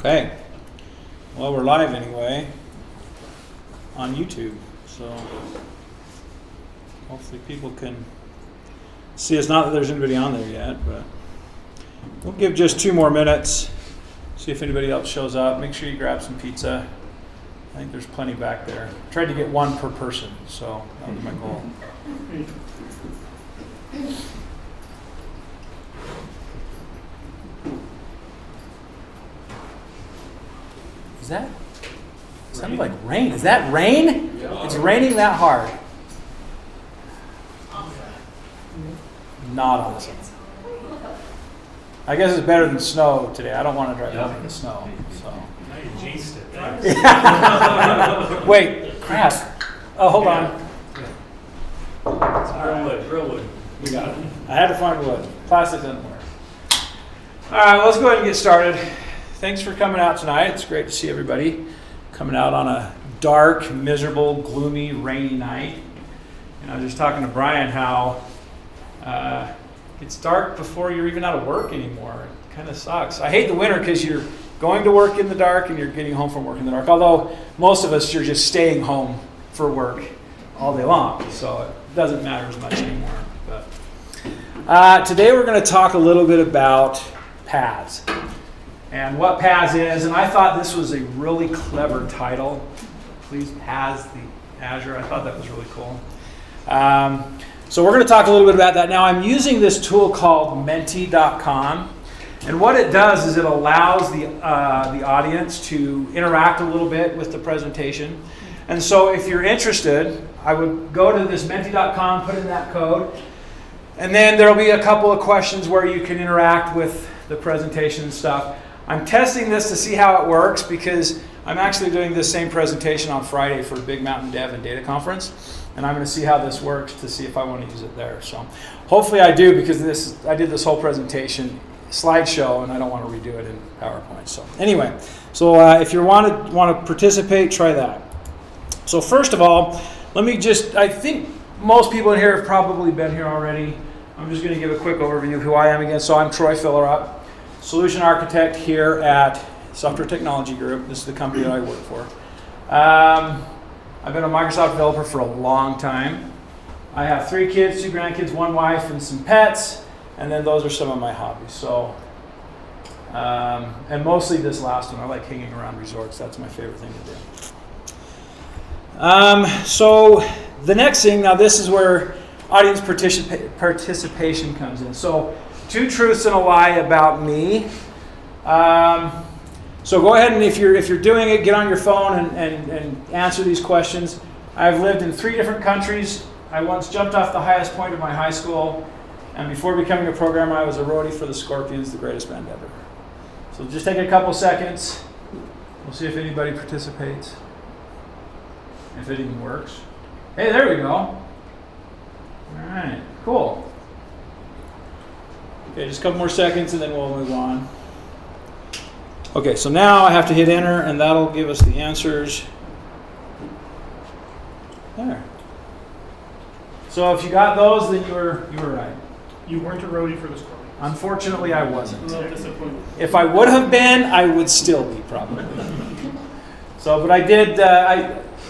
Okay. Well, we're live anyway on YouTube, so hopefully people can see us. Not that there's anybody on there yet, but we'll give just 2 more minutes, see if anybody else shows up. Make sure you grab some pizza. I think there's plenty back there. I tried to get 1 per person, so that was my goal. Is that? It sounded like rain. Is that rain? Yeah. It's raining that hard. Not awesome. I guess it's better than snow today. I don't want to drive out in the snow. So. Now you jinxed it. Wait, crap. Oh, hold on. Drill wood. We got it. I had to find wood. Plastic doesn't work. All right, let's go ahead and get started. Thanks for coming out tonight. It's great to see everybody coming out on a dark, miserable, gloomy, rainy night. And I was just talking to Brian how it's dark before you're even out of work anymore. It kind of sucks. I hate the winter because you're going to work in the dark and you're getting home from work in the dark. Although most of us, you're just staying home for work all day long. So it doesn't matter as much anymore. But today we're going to talk a little bit about PaaS. And what PaaS is, and I thought this was a really clever title. Please PaaS the Azure. I thought that was really cool. So we're going to talk a little bit about that. Now I'm using this tool called menti.com. And what it does is it allows the audience to interact a little bit with the presentation. And so if you're interested, I would go to this menti.com, put in that code, and then there'll be a couple of questions where you can interact with the presentation and stuff. I'm testing this to see how it works because I'm actually doing this same presentation on Friday for Big Mountain Dev and Data Conference, and I'm going to see how this works to see if I want to use it there. So hopefully I do, because I did this whole presentation slideshow and I don't want to redo it in PowerPoint. So anyway, if you want to participate, try that. So first of all, I think most people in here have probably been here already. I'm just going to give a quick overview of who I am again. So I'm Troy Fillerup, Solution Architect here at Software Technology Group. This is the company that I work for. I've been a Microsoft developer for a long time. I have 3 kids, 2 grandkids, 1 wife, and some pets. And then those are some of my hobbies. So, and mostly this last one. I like hanging around resorts. That's my favorite thing to do. So the next thing, now this is where audience participation comes in. So 2 truths and a lie about me. So go ahead and if you're doing it, get on your phone and answer these questions. I've lived in 3 different countries. I once jumped off the highest point of my high school. And before becoming a programmer, I was a roadie for the Scorpions, the greatest band ever. So just take a couple seconds. We'll see if anybody participates. If it even works. Hey, there we go. All right, cool. Okay, just a couple more seconds and then we'll move on. Okay, so now I have to hit enter and that'll give us the answers. There. So if you got those, then you were right. You weren't a roadie for the Scorpions. Unfortunately, I wasn't. A little disappointed. If I would have been, I would still be probably. So, but I did,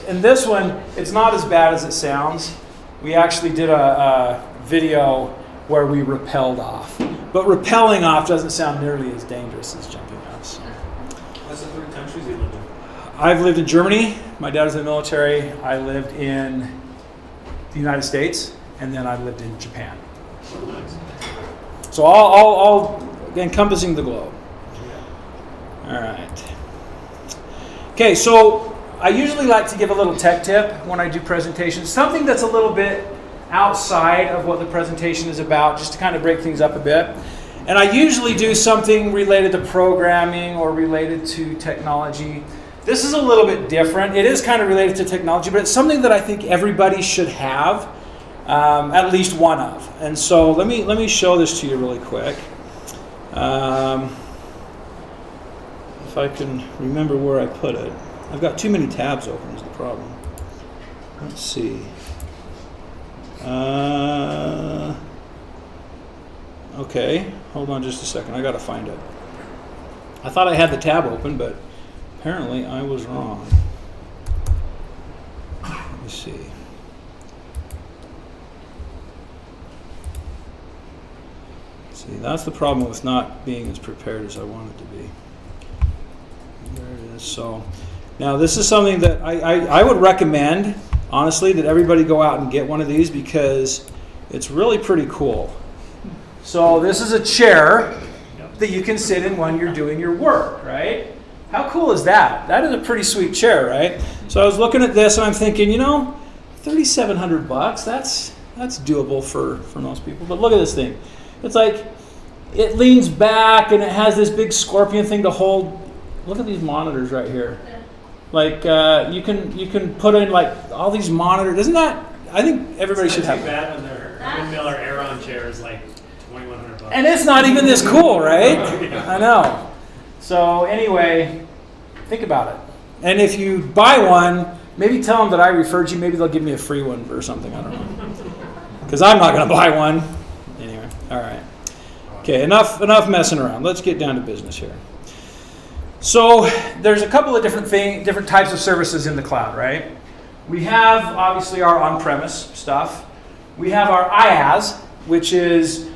in this one, it's not as bad as it sounds. We actually did a video where we rappelled off. But rappelling off doesn't sound nearly as dangerous as jumping off. So. What's the 3 countries you lived in? I've lived in Germany. My dad was in the military. I lived in the United States. And then I lived in Japan. So all encompassing the globe. All right. Okay, so I usually like to give a little tech tip when I do presentations. Something that's a little bit outside of what the presentation is about, just to kind of break things up a bit. And I usually do something related to programming or related to technology. This is a little bit different. It is kind of related to technology, but it's something that I think everybody should have at least one of. And so let me show this to you really quick. If I can remember where I put it. I've got too many tabs open is the problem. Let's see. Okay, hold on just a second. I got to find it. I thought I had the tab open, but apparently I was wrong. Let me see. See, that's the problem with not being as prepared as I wanted to be. There it is. So now this is something that I would recommend, honestly, that everybody go out and get one of these because it's really pretty cool. So this is a chair that you can sit in when you're doing your work, right? How cool is that? That is a pretty sweet chair, right? So I was looking at this and I'm thinking, you know, $3,700, that's doable for most people. But look at this thing. It's like, it leans back and it has this big scorpion thing to hold. Look at these monitors right here. Like you can put in like all these monitors. Isn't that? I think everybody should have. It's not too bad when their windmill or Aeron chair is like $2,100. And it's not even this cool, right? I know. So anyway, think about it. And if you buy one, maybe tell them that I referred you. Maybe they'll give me a free one or something. I don't know. Because I'm not going to buy one. Anyway, all right. Okay, enough messing around. Let's get down to business here. So there's a couple of different types of services in the cloud, right? We have obviously our on-premise stuff. We have our IaaS, which is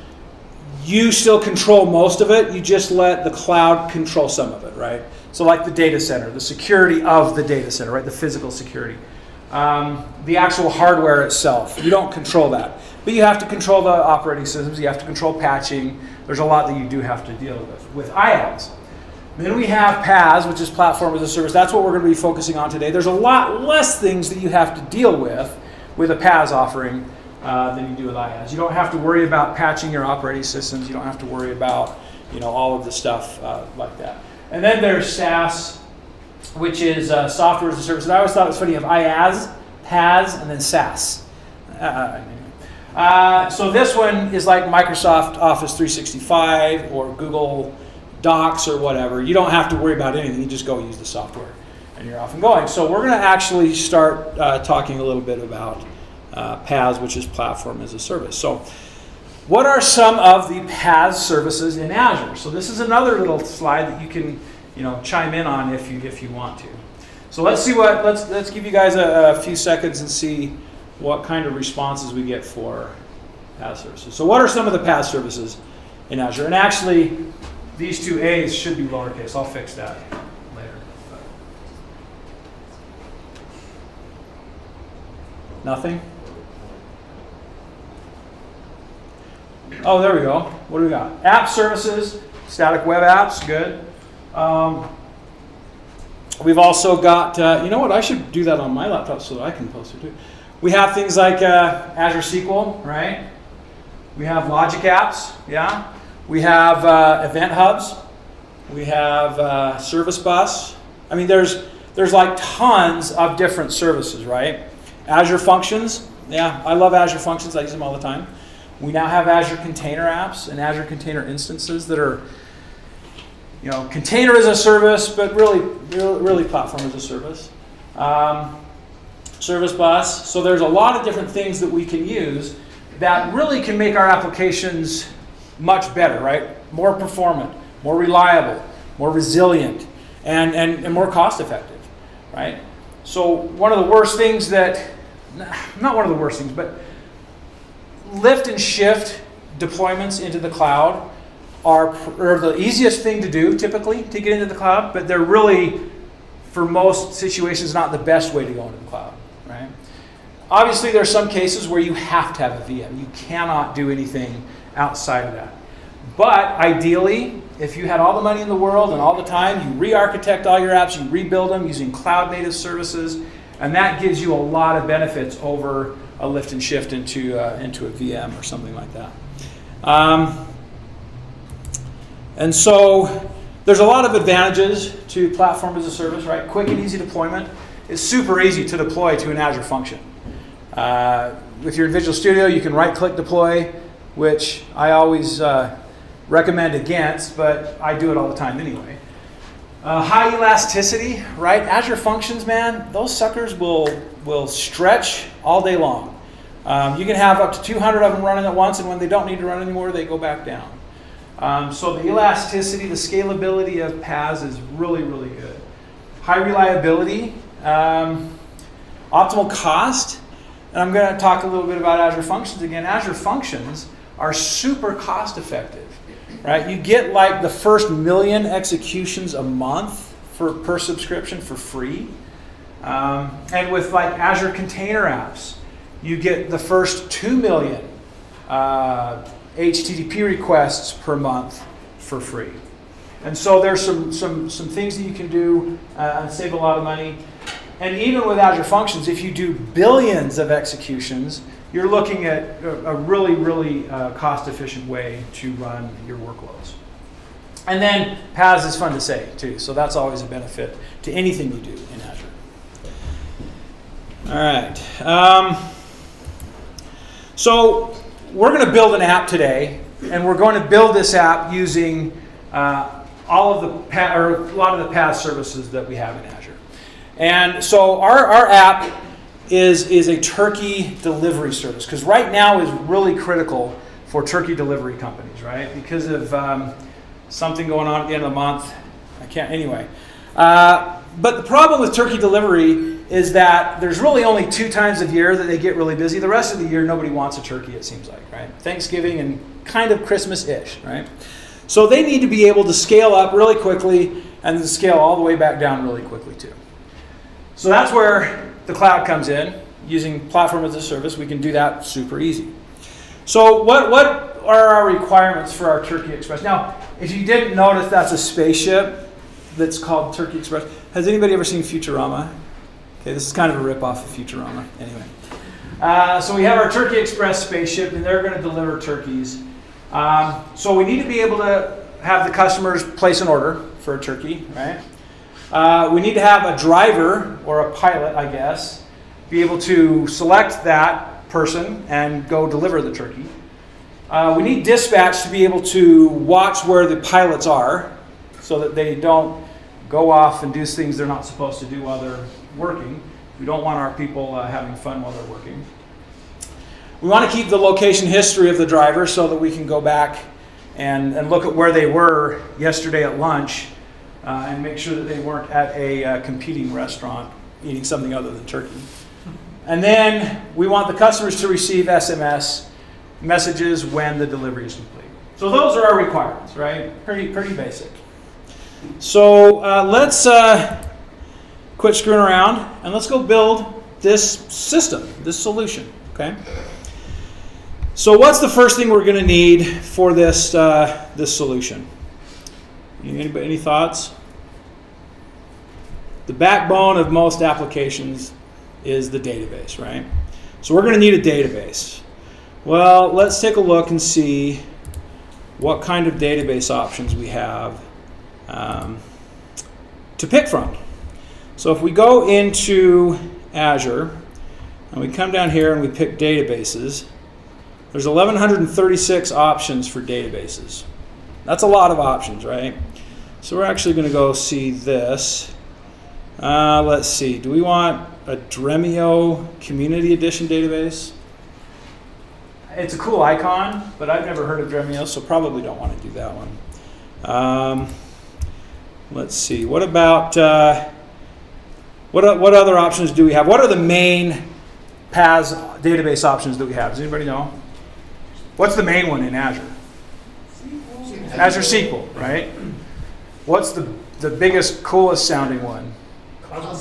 you still control most of it. You just let the cloud control some of it, right? So like the data center, the security of the data center, right? The physical security. The actual hardware itself, you don't control that. But you have to control the operating systems. You have to control patching. There's a lot that you do have to deal with IaaS. Then we have PaaS, which is Platform as a Service. That's what we're going to be focusing on today. There's a lot less things that you have to deal with a PaaS offering than you do with IaaS. You don't have to worry about patching your operating systems. You don't have to worry about all of the stuff like that. And then there's SaaS, which is Software as a Service. And I always thought it was funny. You have IaaS, PaaS, and then SaaS. So this one is like Microsoft Office 365 or Google Docs or whatever. You don't have to worry about anything. You just go use the software and you're off and going. So we're going to actually start talking a little bit about PaaS, which is Platform as a Service. So what are some of the PaaS services in Azure? So this is another little slide that you can chime in on if you want to. So let's see let's give you guys a few seconds and see what kind of responses we get for PaaS services. So what are some of the PaaS services in Azure? And actually, these two A's should be lowercase. I'll fix that later. Nothing? Oh, there we go. What do we got? App services, static web apps, good. We've also got, you know what, I should do that on my laptop so that I can post it too. We have things like Azure SQL, right? We have Logic Apps, yeah. We have Event Hubs. We have Service Bus. I mean, there's like tons of different services, right? Azure Functions, yeah, I love Azure Functions. I use them all the time. We now have Azure Container Apps and Azure Container Instances that are, container as a service, but really platform as a service. Service Bus. So there's a lot of different things that we can use that really can make our applications much better, right? More performant, more reliable, more resilient, and more cost effective, right? So one of the worst things not one of the worst things, but lift and shift deployments into the cloud are the easiest thing to do typically to get into the cloud, but they're really, for most situations, not the best way to go into the cloud, right? Obviously, there are some cases where you have to have a VM. You cannot do anything outside of that. But ideally, if you had all the money in the world and all the time, you re-architect all your apps, you rebuild them using cloud-native services, and that gives you a lot of benefits over a lift and shift into a VM or something like that. And so there's a lot of advantages to Platform as a Service, right? Quick and easy deployment. It's super easy to deploy to an Azure function. If you're in Visual Studio, you can right-click deploy, which I always recommend against, but I do it all the time anyway. High elasticity, right? Azure Functions, man, those suckers will stretch all day long. You can have up to 200 of them running at once, and when they don't need to run anymore, they go back down. So the elasticity, the scalability of PaaS is really, really good. High reliability, optimal cost, and I'm going to talk a little bit about Azure Functions again. Azure Functions are super cost effective, right? You get like the first 1 million executions a month per subscription for free. And with like Azure Container Apps, you get the first 2 million HTTP requests per month for free. And so there's some things that you can do and save a lot of money. And even with Azure Functions, if you do billions of executions, you're looking at a really, really cost-efficient way to run your workloads. And then PaaS is fun to say, too. So that's always a benefit to anything you do in Azure. All right. So we're going to build an app today, and we're going to build this app using a lot of the PaaS services that we have in Azure. And so our app is a turkey delivery service, because right now is really critical for turkey delivery companies, right? Because of something going on at the end of the month. I can't, anyway. But the problem with turkey delivery is that there's really only 2 times a year that they get really busy. The rest of the year, nobody wants a turkey, it seems like, right? Thanksgiving and kind of Christmas-ish, right? So they need to be able to scale up really quickly and then scale all the way back down really quickly, too. So that's where the cloud comes in. Using Platform-as-a-Service, we can do that super easy. So what are our requirements for our Turkey Express? Now, if you didn't notice, that's a spaceship that's called Turkey Express. Has anybody ever seen Futurama? Okay, this is kind of a rip-off of Futurama. Anyway. So we have our Turkey Express spaceship, and they're going to deliver turkeys. So we need to be able to have the customers place an order for a turkey, right? We need to have a driver, or a pilot, I guess, be able to select that person and go deliver the turkey. We need dispatch to be able to watch where the pilots are so that they don't go off and do things they're not supposed to do while they're working. We don't want our people having fun while they're working. We want to keep the location history of the driver so that we can go back and look at where they were yesterday at lunch and make sure that they weren't at a competing restaurant eating something other than turkey. And then we want the customers to receive SMS messages when the delivery is complete. So those are our requirements, right? Pretty basic. So let's quit screwing around and let's go build this system, this solution, okay? So what's the first thing we're going to need for this solution? Any thoughts? The backbone of most applications is the database, right? So we're going to need a database. Well, let's take a look and see what kind of database options we have to pick from. So if we go into Azure and we come down here and we pick databases, there's 1,136 options for databases. That's a lot of options, right? So we're actually going to go see this. Let's see. Do we want a Dremio Community Edition database? It's a cool icon, but I've never heard of Dremio, so probably don't want to do that one. Let's see. What about what other options do we have? What are the main PaaS database options that we have? Does anybody know? What's the main one in Azure? SQL. Azure SQL, right? What's the biggest, coolest sounding one?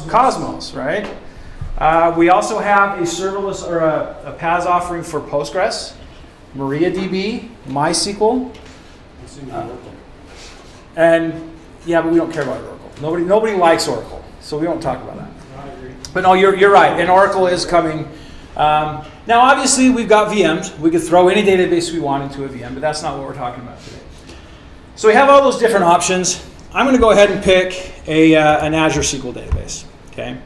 Cosmos, right? We also have a serverless or a PaaS offering for Postgres, MariaDB, MySQL, and yeah, but we don't care about Oracle. Nobody likes Oracle, so we won't talk about that. I agree. But no, you're right, and Oracle is coming. Now, obviously, we've got VMs. We could throw any database we want into a VM, but that's not what we're talking about today. So we have all those different options. I'm going to go ahead and pick an Azure SQL database. Okay.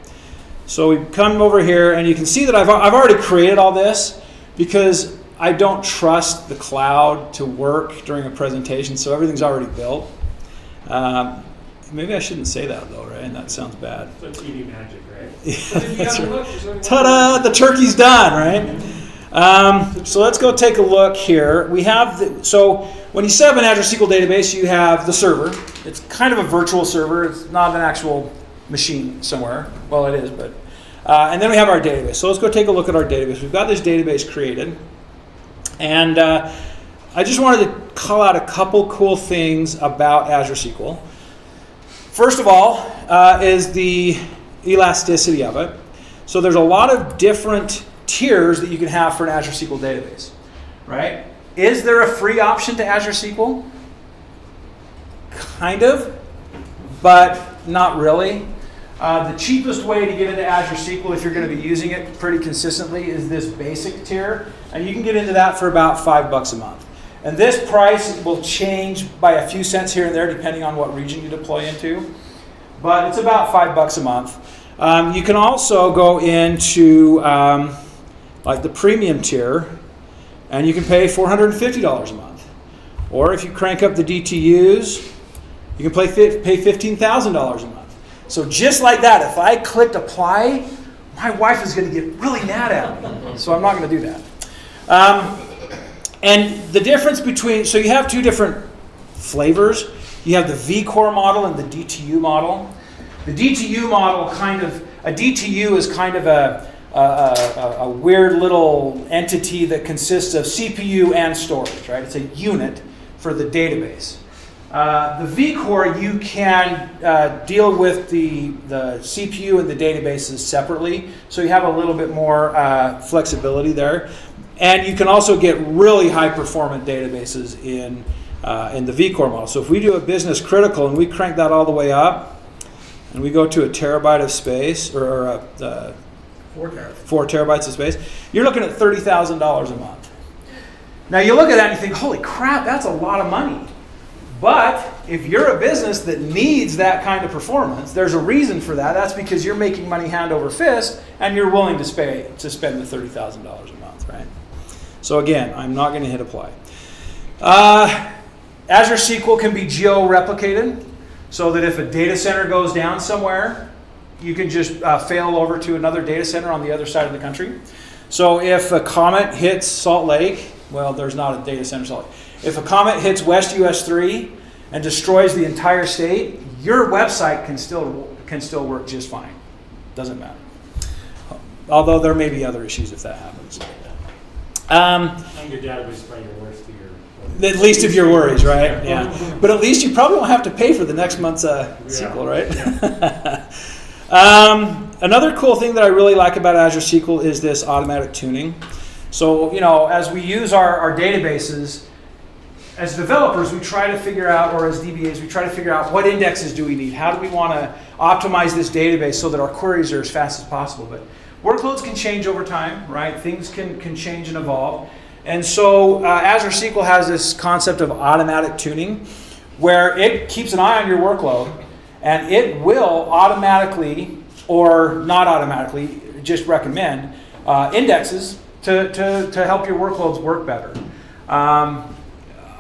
So we come over here, and you can see that I've already created all this because I don't trust the cloud to work during a presentation, so everything's already built. Maybe I shouldn't say that, though, right? That sounds bad. It's like TV magic, right? Yeah, that's right. Ta-da! The turkey's done, right? So let's go take a look here. We have so when you set up an Azure SQL database, you have the server. It's kind of a virtual server. It's not an actual machine somewhere. Well, it is, but and then we have our database. So let's go take a look at our database. We've got this database created, and I just wanted to call out a couple cool things about Azure SQL. First of all, is the elasticity of it. So there's a lot of different tiers that you can have for an Azure SQL database, right? Is there a free option to Azure SQL? Kind of, but not really. The cheapest way to get into Azure SQL, if you're going to be using it pretty consistently, is this basic tier, and you can get into that for about $5 a month. And this price will change by a few cents here and there depending on what region you deploy into, but it's about $5 a month. You can also go into like the premium tier, and you can pay $450 a month. Or if you crank up the DTUs, you can pay $15,000 a month. So just like that, if I clicked apply, my wife is going to get really mad at me. So I'm not going to do that. And the difference between, so you have two different flavors. You have the vCore model and the DTU model. The DTU model a DTU is kind of a weird little entity that consists of CPU and storage, right? It's a unit for the database. The vCore, you can deal with the CPU and the databases separately, so you have a little bit more flexibility there. And you can also get really high-performant databases in the vCore model. So if we do a business critical and we crank that all the way up, and we go to a terabyte of space, or 4 terabytes of space, you're looking at $30,000 a month. Now you look at that and you think, holy crap, that's a lot of money. But if you're a business that needs that kind of performance, there's a reason for that. That's because you're making money hand over fist, and you're willing to spend the $30,000 a month, right? So again, I'm not going to hit apply. Azure SQL can be geo-replicated, so that if a data center goes down somewhere, you can just fail over to another data center on the other side of the country. So if a comet hits Salt Lake, well, there's not a data center in Salt Lake. If a comet hits West US 3 and destroys the entire state, your website can still work just fine. Doesn't matter. Although there may be other issues if that happens. And your database is probably your worst of your. At least of your worries, right? Yeah. But at least you probably won't have to pay for the next month's SQL, right? Yeah. Another cool thing that I really like about Azure SQL is this automatic tuning. So, as we use our databases, as developers, we try to figure out, or as DBAs, we try to figure out what indexes do we need? How do we want to optimize this database so that our queries are as fast as possible? But workloads can change over time, right? Things can change and evolve. And so Azure SQL has this concept of automatic tuning where it keeps an eye on your workload, and it will automatically, or not automatically, just recommend indexes to help your workloads work better.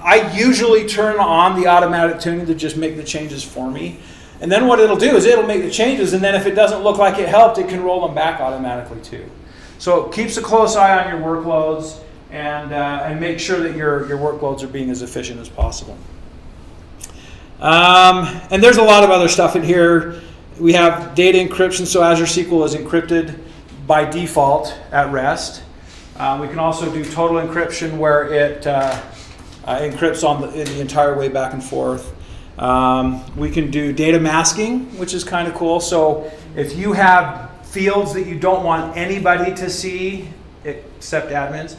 I usually turn on the automatic tuning to just make the changes for me. And then what it'll do is it'll make the changes, and then if it doesn't look like it helped, it can roll them back automatically too. So it keeps a close eye on your workloads and make sure that your workloads are being as efficient as possible. And there's a lot of other stuff in here. We have data encryption, so Azure SQL is encrypted by default at rest. We can also do total encryption where it encrypts in the entire way back and forth. We can do data masking, which is kind of cool. So if you have fields that you don't want anybody to see except admins,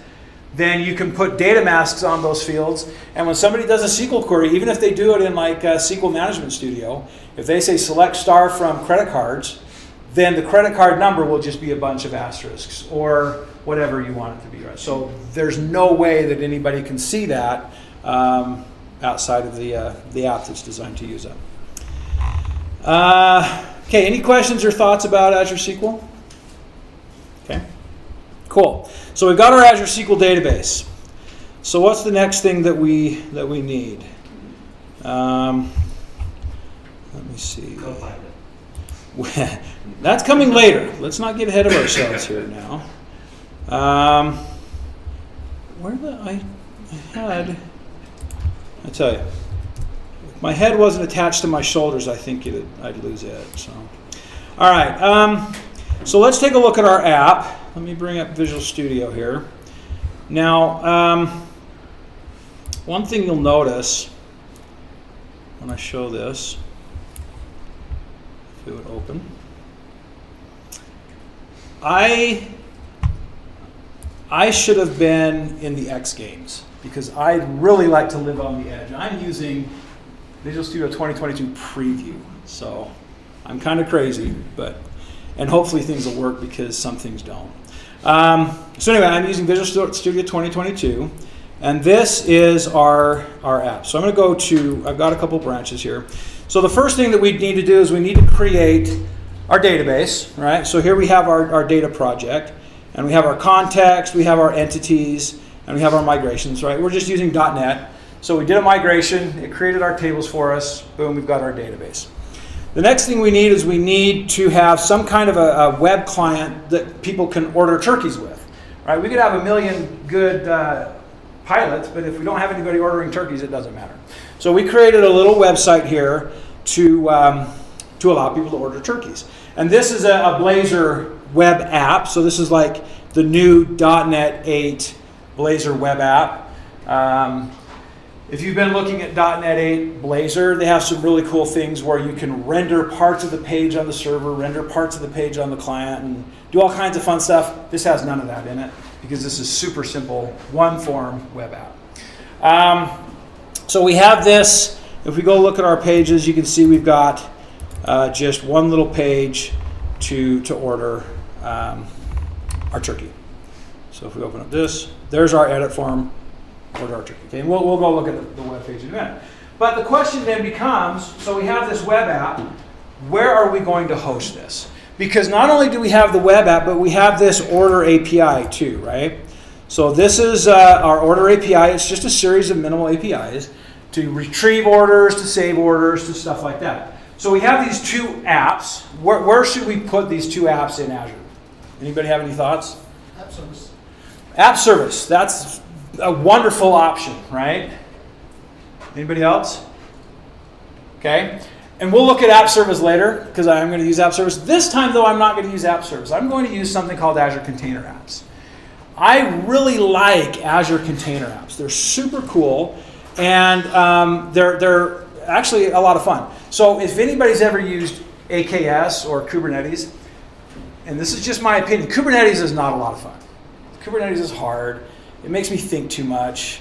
then you can put data masks on those fields. And when somebody does a SQL query, even if they do it in like SQL Management Studio, if they say select star from credit cards, then the credit card number will just be a bunch of asterisks or whatever you want it to be. Right? So there's no way that anybody can see that outside of the app that's designed to use it. Okay, any questions or thoughts about Azure SQL? Okay, cool. So we've got our Azure SQL database. So what's the next thing that we need? Let me see. Go find it. That's coming later. Let's not get ahead of ourselves here now. I tell you, if my head wasn't attached to my shoulders, I think I'd lose it. So, all right. So let's take a look at our app. Let me bring up Visual Studio here. Now, one thing you'll notice when I show this, if it would open, I should have been in the X Games because I'd really like to live on the edge. I'm using Visual Studio 2022 Preview, so I'm kind of crazy, and hopefully things will work because some things don't. So anyway, I'm using Visual Studio 2022, and this is our app. So I'm going to go to, I've got a couple branches here. So the first thing that we need to do is we need to create our database, right? So here we have our data project, and we have our context, we have our entities, and we have our migrations, right? We're just using .NET. So we did a migration, it created our tables for us, boom, we've got our database. The next thing we need is we need to have some kind of a web client that people can order turkeys with, right? We could have a million good pilots, but if we don't have anybody ordering turkeys, it doesn't matter. So we created a little website here to allow people to order turkeys. And this is a Blazor web app. So this is like the new .NET 8 Blazor web app. If you've been looking at .NET 8 Blazor, they have some really cool things where you can render parts of the page on the server, render parts of the page on the client, and do all kinds of fun stuff. This has none of that in it because this is super simple, one-form web app. So we have this. If we go look at our pages, you can see we've got just one little page to order our turkey. So if we open up this, there's our edit form, order our turkey. Okay, and we'll go look at the web page in a minute. But the question then becomes, so we have this web app, where are we going to host this? Because not only do we have the web app, but we have this order API too, right? So this is our order API. It's just a series of minimal APIs to retrieve orders, to save orders, to stuff like that. So we have these two apps. Where should we put these two apps in Azure? Anybody have any thoughts? App Service. App Service. That's a wonderful option, right? Anybody else? Okay. And we'll look at App Service later because I'm going to use App Service. This time, though, I'm not going to use App Service. I'm going to use something called Azure Container Apps. I really like Azure Container Apps. They're super cool, and they're actually a lot of fun. So if anybody's ever used AKS or Kubernetes, and this is just my opinion, Kubernetes is not a lot of fun. Kubernetes is hard. It makes me think too much,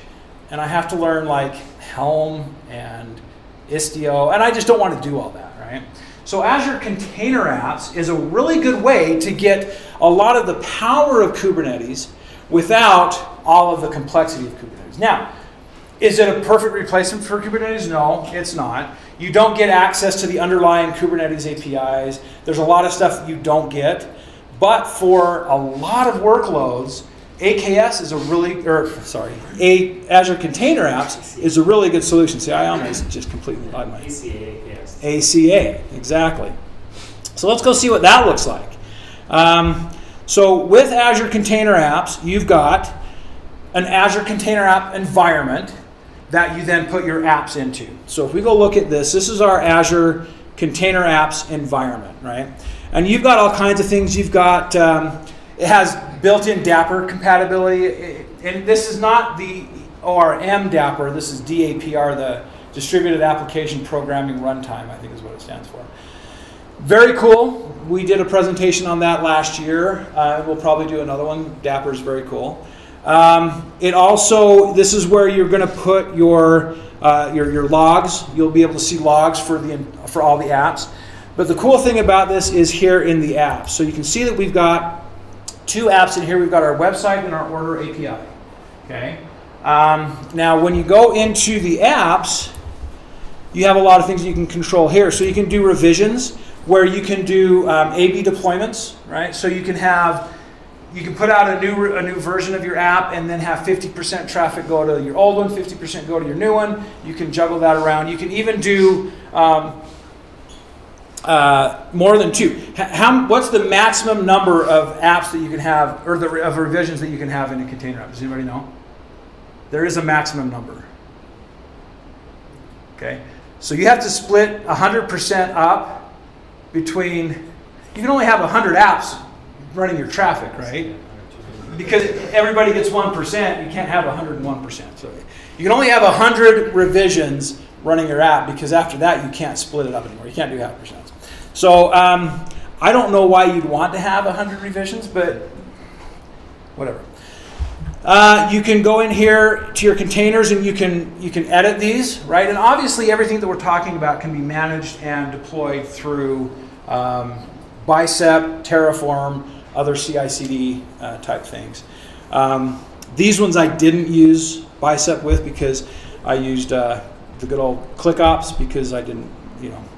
and I have to learn like Helm and Istio, and I just don't want to do all that, right? So Azure Container Apps is a really good way to get a lot of the power of Kubernetes without all of the complexity of Kubernetes. Now, is it a perfect replacement for Kubernetes? No, it's not. You don't get access to the underlying Kubernetes APIs. There's a lot of stuff that you don't get. But for a lot of workloads, AKS is Azure Container Apps is a really good solution. See, I almost just completely lied my ACA, exactly. So let's go see what that looks like. So with Azure Container Apps, you've got an Azure Container App environment that you then put your apps into. So if we go look at this, this is our Azure Container Apps environment, right? And you've got all kinds of things. You've got, it has built-in Dapper compatibility, and this is not the ORM Dapper, this is DAPR, the Distributed Application Programming Runtime, I think is what it stands for. Very cool. We did a presentation on that last year. We'll probably do another one. Dapper is very cool. It also, this is where you're going to put your logs. You'll be able to see logs for all the apps. But the cool thing about this is here in the apps. So you can see that we've got two apps in here. We've got our website and our order API. Okay. Now, when you go into the apps, you have a lot of things you can control here. So you can do revisions where you can do A/B deployments, right? So you can put out a new version of your app and then have 50% traffic go to your old one, 50% go to your new one. You can juggle that around. You can even do more than two. What's the maximum number of apps that you can have, or of revisions that you can have in a container app? Does anybody know? there is a maximum number. Okay? So you have to split 100% up between, you can only have 100 apps running your traffic, right? Because everybody gets 1%, you can't have 101%. So you can only have 100 revisions running your app, because after that you can't split it up anymore. You can't do half percent. So I don't know why you'd want to have 100 revisions, but whatever. You can go in here to your containers and you can edit these, right? And obviously everything that we're talking about can be managed and deployed through Bicep, Terraform, other CI/CD type things. These ones I didn't use Bicep with because I used the good old ClickOps because I didn't,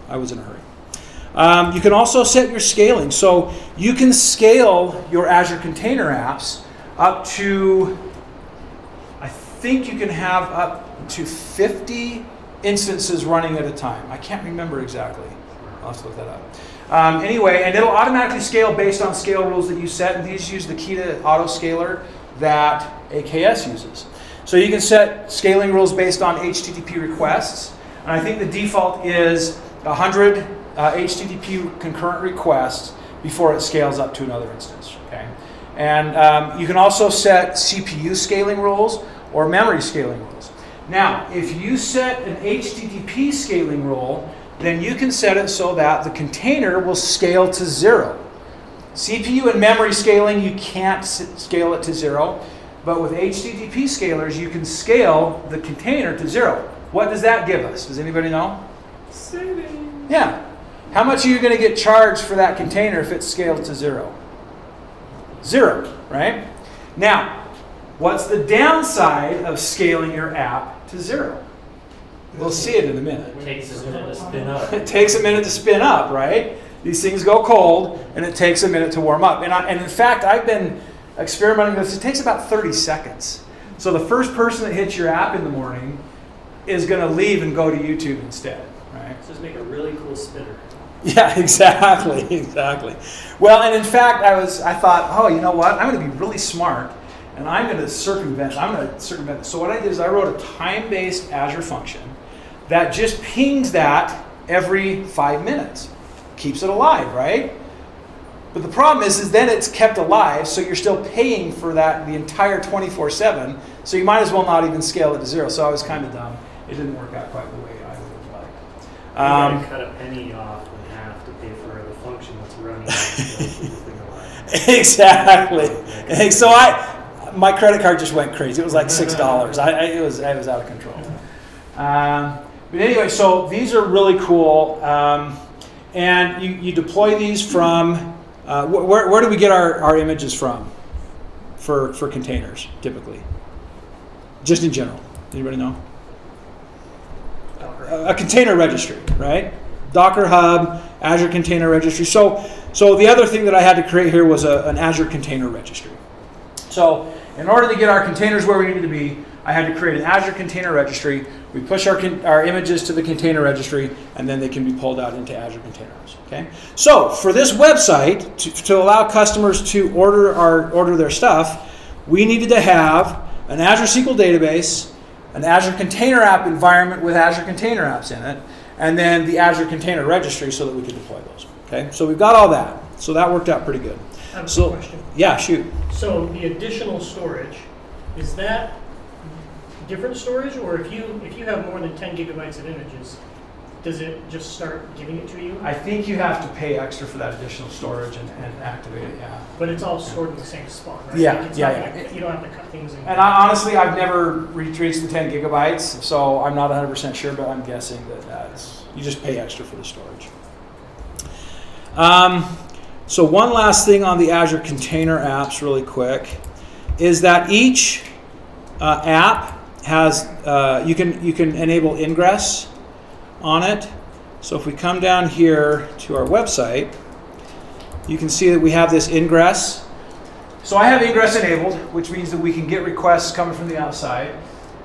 I was in a hurry. You can also set your scaling. So you can scale your Azure Container Apps up to, I think you can have up to 50 instances running at a time. I can't remember exactly. I'll have to look that up. Anyway, and it'll automatically scale based on scale rules that you set, and these use the key to auto scaler that AKS uses. So you can set scaling rules based on HTTP requests, and I think the default is 100 HTTP concurrent requests before it scales up to another instance. Okay, and you can also set CPU scaling rules or memory scaling rules. Now, if you set an HTTP scaling rule, then you can set it so that the container will scale to 0. CPU and memory scaling, you can't scale it to 0, but with HTTP scalers, you can scale the container to 0. What does that give us? Does anybody know? Saving. Yeah. How much are you going to get charged for that container if it's scaled to 0? 0, right? Now, what's the downside of scaling your app to 0? We'll see it in a minute. It takes a minute to spin up. It takes a minute to spin up, right? These things go cold, and it takes a minute to warm up. And in fact, I've been experimenting with this. It takes about 30 seconds. So the first person that hits your app in the morning is going to leave and go to YouTube instead, right? Just make a really cool spitter. Yeah, exactly. Well, and in fact, I thought, oh, you know what? I'm going to be really smart, and I'm going to circumvent. So what I did is I wrote a time-based Azure function that just pings that every 5 minutes. Keeps it alive, right? But the problem is then it's kept alive, so you're still paying for that the entire 24/7, so you might as well not even scale it to 0. So I was kind of dumb. It didn't work out quite the way I would have liked. You gotta cut a penny off in half to pay for the function that's running to keep the thing alive. Exactly. So my credit card just went crazy. It was like $6. I was out of control. But anyway, so these are really cool, and you deploy these from where do we get our images from for containers typically? Just in general, anybody know? A container registry, right? Docker Hub, Azure Container Registry. So the other thing that I had to create here was an Azure Container Registry. So in order to get our containers where we needed to be, I had to create an Azure Container Registry. We push our images to the container registry, and then they can be pulled out into Azure Containers. Okay. So for this website, to allow customers to order their stuff, we needed to have an Azure SQL database, an Azure Container App environment with Azure Container Apps in it, and then the Azure Container Registry so that we could deploy those. Okay. So we've got all that. So that worked out pretty good. I have a question. Yeah, shoot. So the additional storage, is that different storage, or if you have more than 10 gigabytes of images, does it just start giving it to you? I think you have to pay extra for that additional storage and activate it, yeah. But it's all stored in the same spot, right? Yeah, Like it's not gonna, you don't have to cut things in. And honestly, I've never reached the 10 gigabytes, so I'm not 100% sure, but I'm guessing that's, you just pay extra for the storage. So one last thing on the Azure Container Apps really quick is that each app has, you can enable ingress on it. So if we come down here to our website, you can see that we have this ingress. So I have ingress enabled, which means that we can get requests coming from the outside.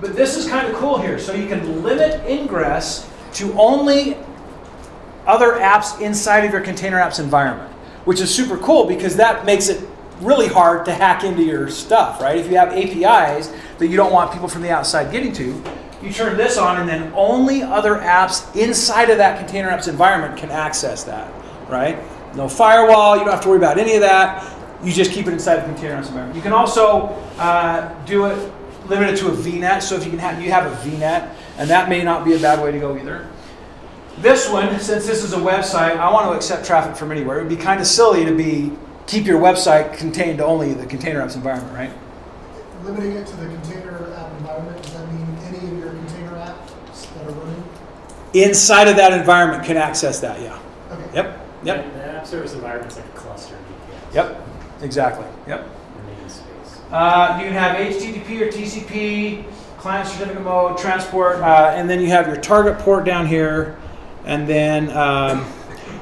But this is kind of cool here. So you can limit ingress to only other apps inside of your Container Apps environment, which is super cool because that makes it really hard to hack into your stuff, right? If you have APIs that you don't want people from the outside getting to, you turn this on and then only other apps inside of that container apps environment can access that, right? No firewall, you don't have to worry about any of that. You just keep it inside the container apps environment. You can also do it, limit it to a VNet, so if you have a VNet, and that may not be a bad way to go either. This one, since this is a website, I want to accept traffic from anywhere. It would be kind of silly to keep your website contained to only the container apps environment, right? Limiting it to the container app environment, does that mean any of your container apps that are running? Inside of that environment can access that, yeah. Okay. Yep. And the app service environment's like a cluster of VPNs. Yep. Exactly. Yep. The namespace. You can have HTTP or TCP, client certificate mode, transport, and then you have your target port down here, and then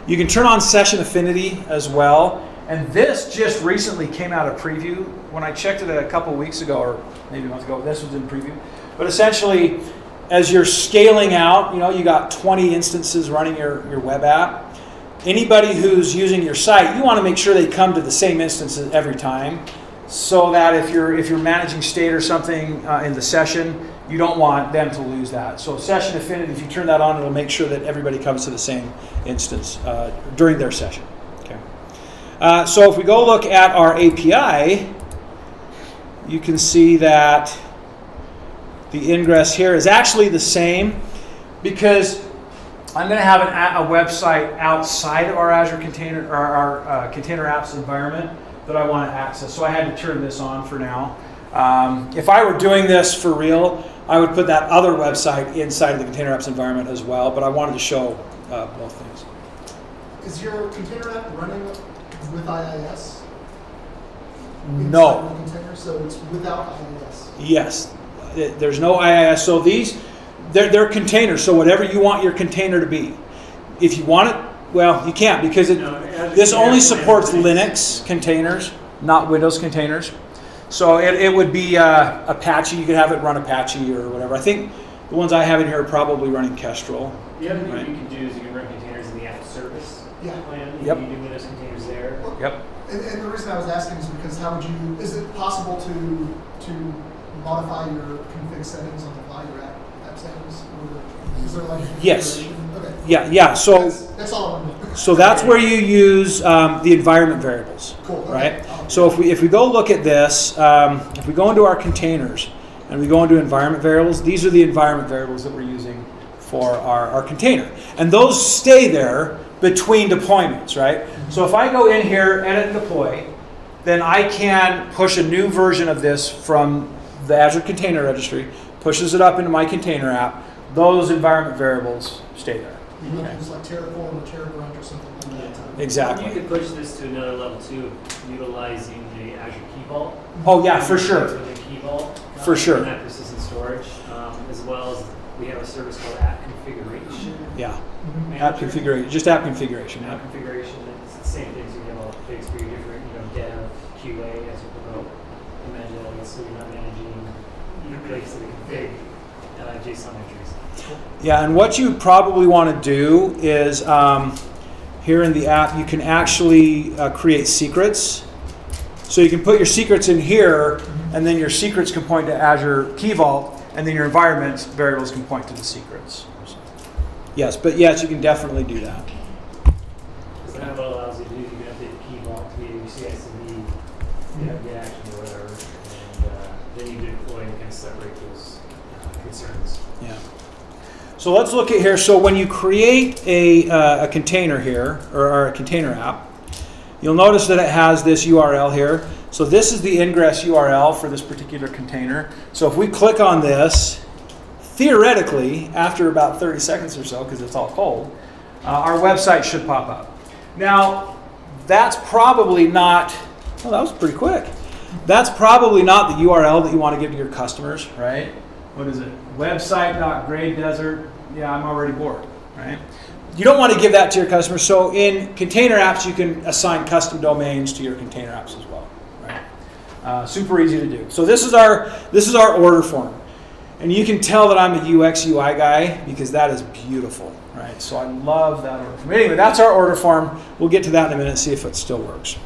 you can turn on session affinity as well. And this just recently came out of preview. When I checked it a couple weeks ago, or maybe a month ago, this was in preview. But essentially, as you're scaling out, you got 20 instances running your web app. Anybody who's using your site, you want to make sure they come to the same instances every time, so that if you're managing state or something in the session, you don't want them to lose that. So session affinity, if you turn that on, it'll make sure that everybody comes to the same instance during their session. Okay. So if we go look at our API, you can see that the ingress here is actually the same, because I'm going to have a website outside of our Azure container or our container apps environment that I want to access. So I had to turn this on for now. If I were doing this for real, I would put that other website inside of the container apps environment as well, but I wanted to show both things. Is your container app running with IIS? No. Inside the container, so it's without IIS? Yes. There's no IIS. So they're containers, so whatever you want your container to be. If you want it, well, you can't, because this only supports Linux containers, not Windows containers. So it would be Apache. You could have it run Apache or whatever. I think the ones I have in here are probably running Kestrel. The other thing Right. you can do is you can run containers in the app service Yeah. plan. Yep. You can do Windows containers there. Yep. And the reason I was asking is because is it possible to modify your config settings on the fly, your app settings? Or is there like a Yes. configuration? Okay. Yeah. So That's all I'm doing. so that's where you use the environment variables. Cool. Okay. Right? So if we go look at this, if we go into our containers and we go into environment variables, these are the environment variables that we're using for our container. And those stay there between deployments, right? So if I go in here, edit and deploy, then I can push a new version of this from the Azure Container Registry, pushes it up into my container app. Those environment variables stay there. You can just like Terraform or Terragrunt or something like that. Exactly. You could push this to another level too, utilizing the Azure Key Vault. Oh yeah, for sure. With the Key Vault. For sure. And that persistent storage, as well as we have a service called App Configuration. Yeah. Mhm. App configuration, just app configuration. App configuration, it's the same thing. So you have all the figs for your different, dev, QA as you promote. Imagine that, so you're not managing your place to the config JSON entries. Yeah, and what you probably want to do is here in the app, you can actually create secrets. So you can put your secrets in here, and then your secrets can point to Azure Key Vault, and then your environment variables can point to the secrets. Yes, you can definitely do that. Because that what allows you to do, you can update the Key Vault to be your CI/CD, get action or whatever, and then you deploy and kind of separate those concerns. Yeah. So let's look at here. So when you create a container here, or a container app, you'll notice that it has this URL here. So this is the ingress URL for this particular container. So if we click on this, theoretically, after about 30 seconds or so, because it's all cold, our website should pop up. Now, that's probably not, oh, that was pretty quick. That's probably not the URL that you want to give to your customers, right? What is it? Website.graydesert. Yeah, I'm already bored, right? You don't want to give that to your customers. So in container apps, you can assign custom domains to your container apps as well, right? Super easy to do. So this is our order form. And you can tell that I'm a UX UI guy because that is beautiful, right? So I love that order form. Anyway, that's our order form. We'll get to that in a minute and see if it still works.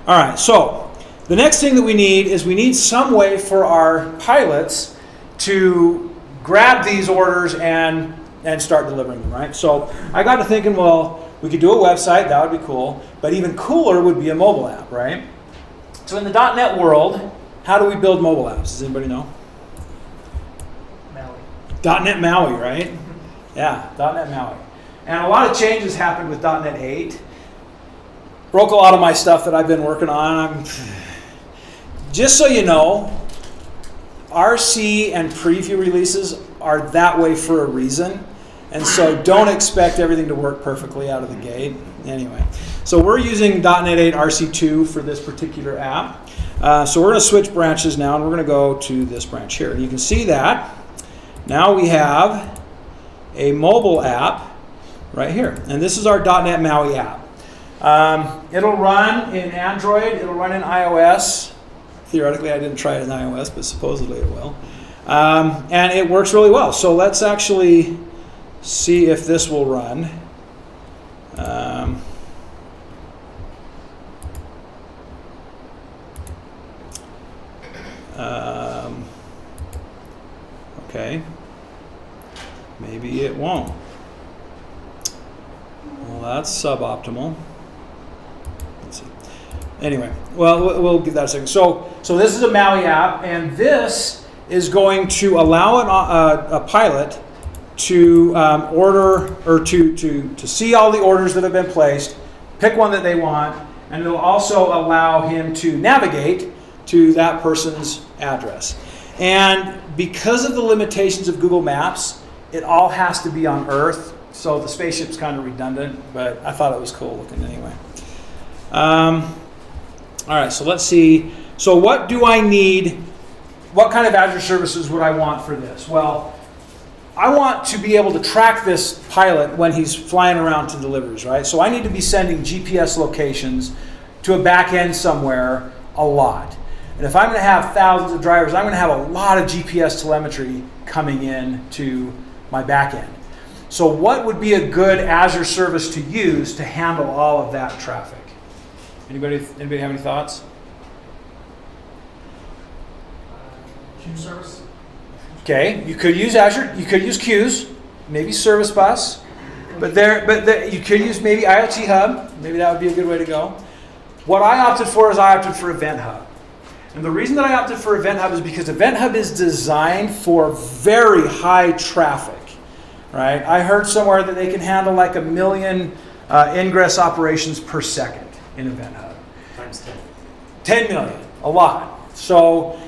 All right, so the next thing that we need some way for our pilots to grab these orders and start delivering them, right? So I got to thinking, well, we could do a website, that would be cool, but even cooler would be a mobile app, right? So in the .NET world, how do we build mobile apps? Does anybody know? Maui. .NET Maui, right? Yeah, .NET Maui. And a lot of changes happened with .NET 8. Broke a lot of my stuff that I've been working on. Just so you know, RC and preview releases are that way for a reason. And so don't expect everything to work perfectly out of the gate. Anyway, so we're using .NET 8 RC2 for this particular app. So we're going to switch branches now, and we're going to go to this branch here. And you can see that now we have a mobile app right here. And this is our .NET Maui app. It'll run in Android. It'll run in iOS. Theoretically, I didn't try it in iOS, but supposedly it will. And it works really well. So let's actually see if this will run. Okay. Maybe it won't. Well, that's suboptimal. Let's see. Anyway, well, we'll give that a second. So this is a Maui app, and this is going to allow a pilot to order or to see all the orders that have been placed, pick one that they want, and it'll also allow him to navigate to that person's address. And because of the limitations of Google Maps, it all has to be on Earth. So the spaceship's kind of redundant, but I thought it was cool looking anyway. All right, so let's see. So what do I need? What kind of Azure services would I want for this? Well, I want to be able to track this pilot when he's flying around to deliveries, right? So I need to be sending GPS locations to a back end somewhere a lot. And if I'm going to have thousands of drivers, I'm going to have a lot of GPS telemetry coming in to my back end. So what would be a good Azure service to use to handle all of that traffic? Anybody have any thoughts? Queue service? Okay, you could use Azure, you could use queues, maybe Service Bus, but you could use maybe IoT Hub, maybe that would be a good way to go. What I opted for is I opted for Event Hub. And the reason that I opted for Event Hub is because Event Hub is designed for very high traffic, right? I heard somewhere that they can handle like 1 million ingress operations per second in Event Hub. Times 10. 10 million, a lot. So,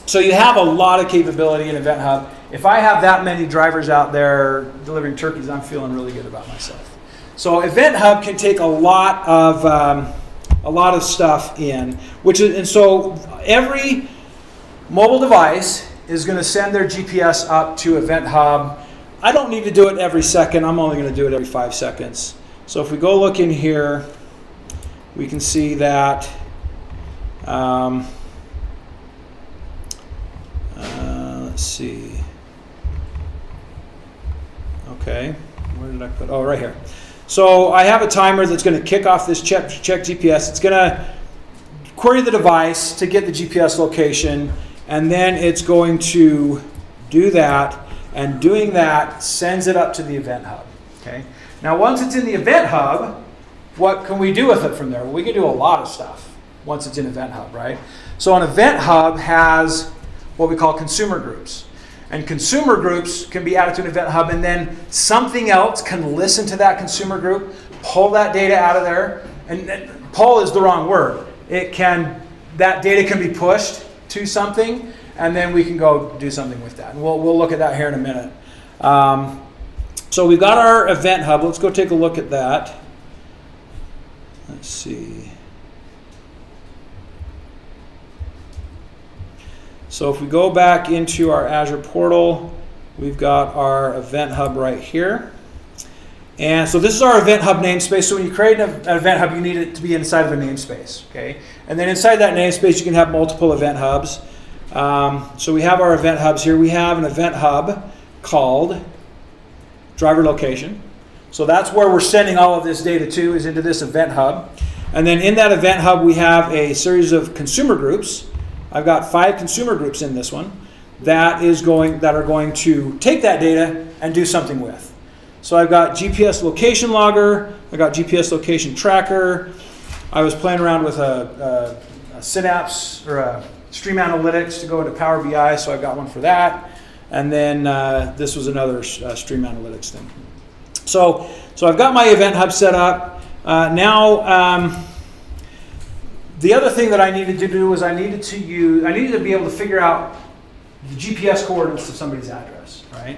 so you have a lot of capability in Event Hub. If I have that many drivers out there delivering turkeys, I'm feeling really good about myself. So Event Hub can take a lot of stuff in, and so every mobile device is going to send their GPS up to Event Hub. I don't need to do it every second. I'm only going to do it every 5 seconds. So if we go look in here, we can see that let's see. Okay, where did I put? Oh, right here. So I have a timer that's going to kick off this check GPS. It's going to query the device to get the GPS location, and then it's going to do that, and doing that sends it up to the Event Hub. Okay. Now once it's in the Event Hub, what can we do with it from there? Well, we can do a lot of stuff once it's in Event Hub, right? So an Event Hub has what we call consumer groups. And consumer groups can be added to an Event Hub, and then something else can listen to that consumer group, pull that data out of there, and pull is the wrong word. That data can be pushed to something, and then we can go do something with that. And we'll look at that here in a minute. So we've got our Event Hub. Let's go take a look at that. Let's see. So if we go back into our Azure portal, we've got our Event Hub right here. And so this is our Event Hub namespace. So when you create an Event Hub, you need it to be inside of a namespace. Okay? And then inside that namespace, you can have multiple Event Hubs. So we have our Event Hubs here. We have an Event Hub called Driver Location. So that's where we're sending all of this data to, is into this Event Hub. And then in that Event Hub, we have a series of consumer groups. I've got 5 consumer groups in this one that are going to take that data and do something with. So I've got GPS location logger, I've got GPS location tracker. I was playing around with a Synapse or a Stream Analytics to go into Power BI, so I've got one for that. And then this was another Stream Analytics thing. So I've got my Event Hub set up. Now, the other thing that I needed to do was I needed to be able to figure out the GPS coordinates of somebody's address, right?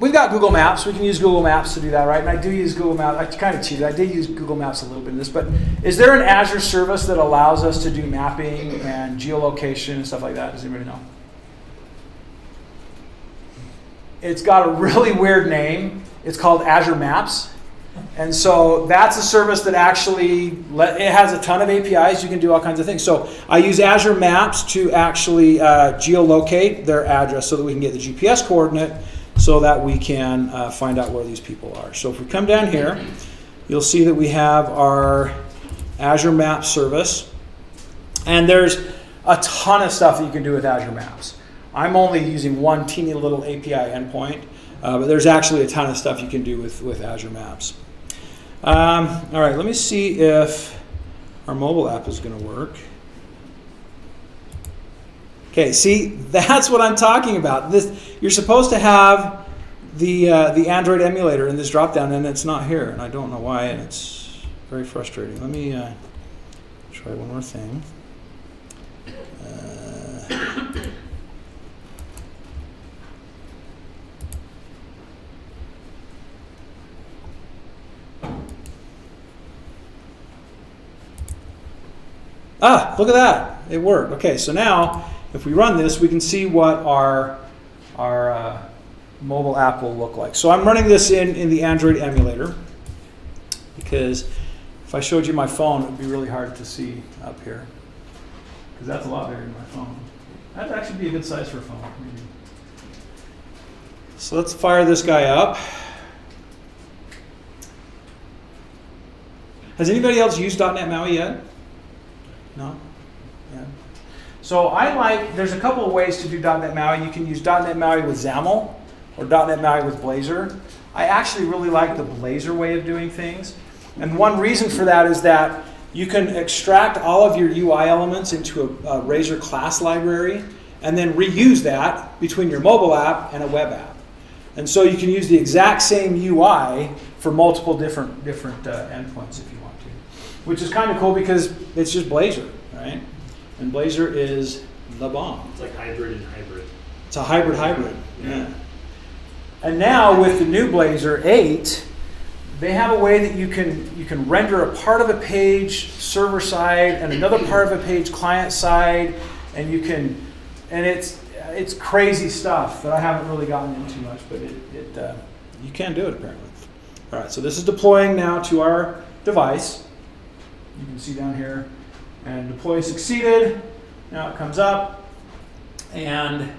We've got Google Maps. We can use Google Maps to do that, right? And I do use Google Maps. I kind of cheated. I did use Google Maps a little bit in this, but is there an Azure service that allows us to do mapping and geolocation and stuff like that? Does anybody know? It's got a really weird name. It's called Azure Maps. And so that's a service that actually, it has a ton of APIs. You can do all kinds of things. So I use Azure Maps to actually geolocate their address so that we can get the GPS coordinate so that we can find out where these people are. So if we come down here, you'll see that we have our Azure Maps service. And there's a ton of stuff that you can do with Azure Maps. I'm only using one teeny little API endpoint, but there's actually a ton of stuff you can do with Azure Maps. All right, let me see if our mobile app is going to work. Okay, see, that's what I'm talking about. You're supposed to have the Android emulator in this dropdown, and it's not here, and I don't know why, and it's very frustrating. Let me try one more thing. Look at that. It worked. Okay, so now if we run this, we can see what our mobile app will look like. So I'm running this in the Android emulator because if I showed you my phone, it would be really hard to see up here because that's a lot bigger than my phone. That'd actually be a good size for a phone. Maybe. So let's fire this guy up. Has anybody else used .NET MAUI yet? No? Yeah. So there's a couple of ways to do .NET MAUI. You can use .NET MAUI with XAML or .NET MAUI with Blazor. I actually really like the Blazor way of doing things. And one reason for that is that you can extract all of your UI elements into a Razor class library and then reuse that between your mobile app and a web app. And so you can use the exact same UI for multiple different endpoints if you want to, which is kind of cool because it's just Blazor, right? And Blazor is the bomb. It's like hybrid and hybrid. It's a hybrid. Yeah. And now with the new Blazor 8, they have a way that you can render a part of a page server side and another part of a page client side, and it's crazy stuff that I haven't really gotten into much, but you can do it apparently. All right, so this is deploying now to our device. You can see down here, and deploy succeeded. Now it comes up, and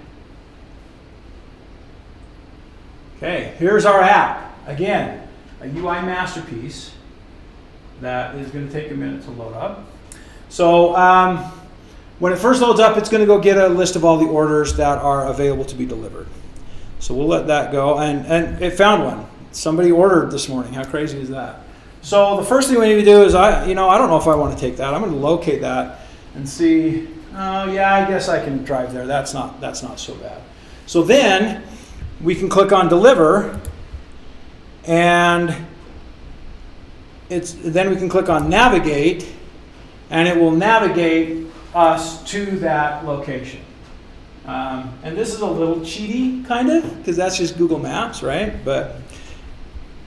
okay, here's our app. Again, a UI masterpiece that is going to take a minute to load up. So when it first loads up, it's going to go get a list of all the orders that are available to be delivered. So we'll let that go, and it found one. Somebody ordered this morning. How crazy is that? So the first thing we need to do is, I don't know if I want to take that. I'm going to locate that and see. Oh yeah, I guess I can drive there. That's not so bad. So then we can click on deliver, and then we can click on navigate, and it will navigate us to that location. And this is a little cheaty, kind of, because that's just Google Maps, right? But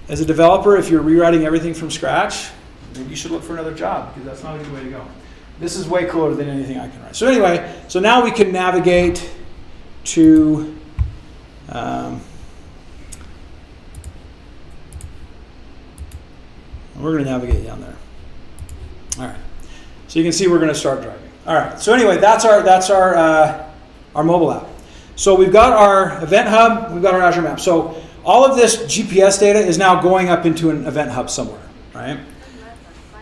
as a developer, if you're rewriting everything from scratch, then you should look for another job, because that's not a good way to go. This is way cooler than anything I can write. So anyway, so now we can navigate to we're going to navigate down there. All right. So you can see we're going to start driving. All right. So anyway, that's our mobile app. So we've got our Event Hub. We've got our Azure Map. So all of this GPS data is now going up into an Event Hub somewhere, right?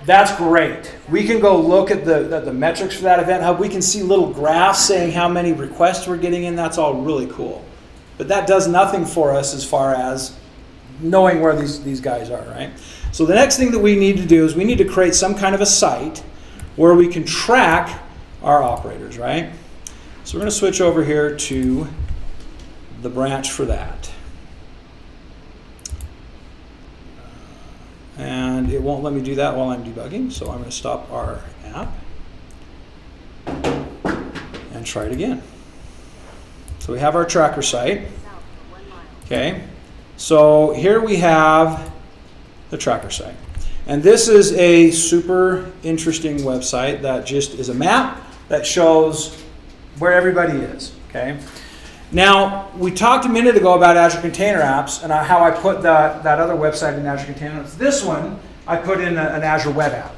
That's great. We can go look at the metrics for that Event Hub. We can see little graphs saying how many requests we're getting in. That's all really cool. But that does nothing for us as far as knowing where these guys are, right? So the next thing that we need to do is we need to create some kind of a site where we can track our operators, right? So we're going to switch over here to the branch for that. And it won't let me do that while I'm debugging, so I'm going to stop our app and try it again. So we have our tracker site. Okay, so here we have the tracker site. And this is a super interesting website that just is a map that shows where everybody is. Okay. Now, we talked a minute ago about Azure Container Apps and how I put that other website in Azure Container Apps. This one, I put in an Azure Web App,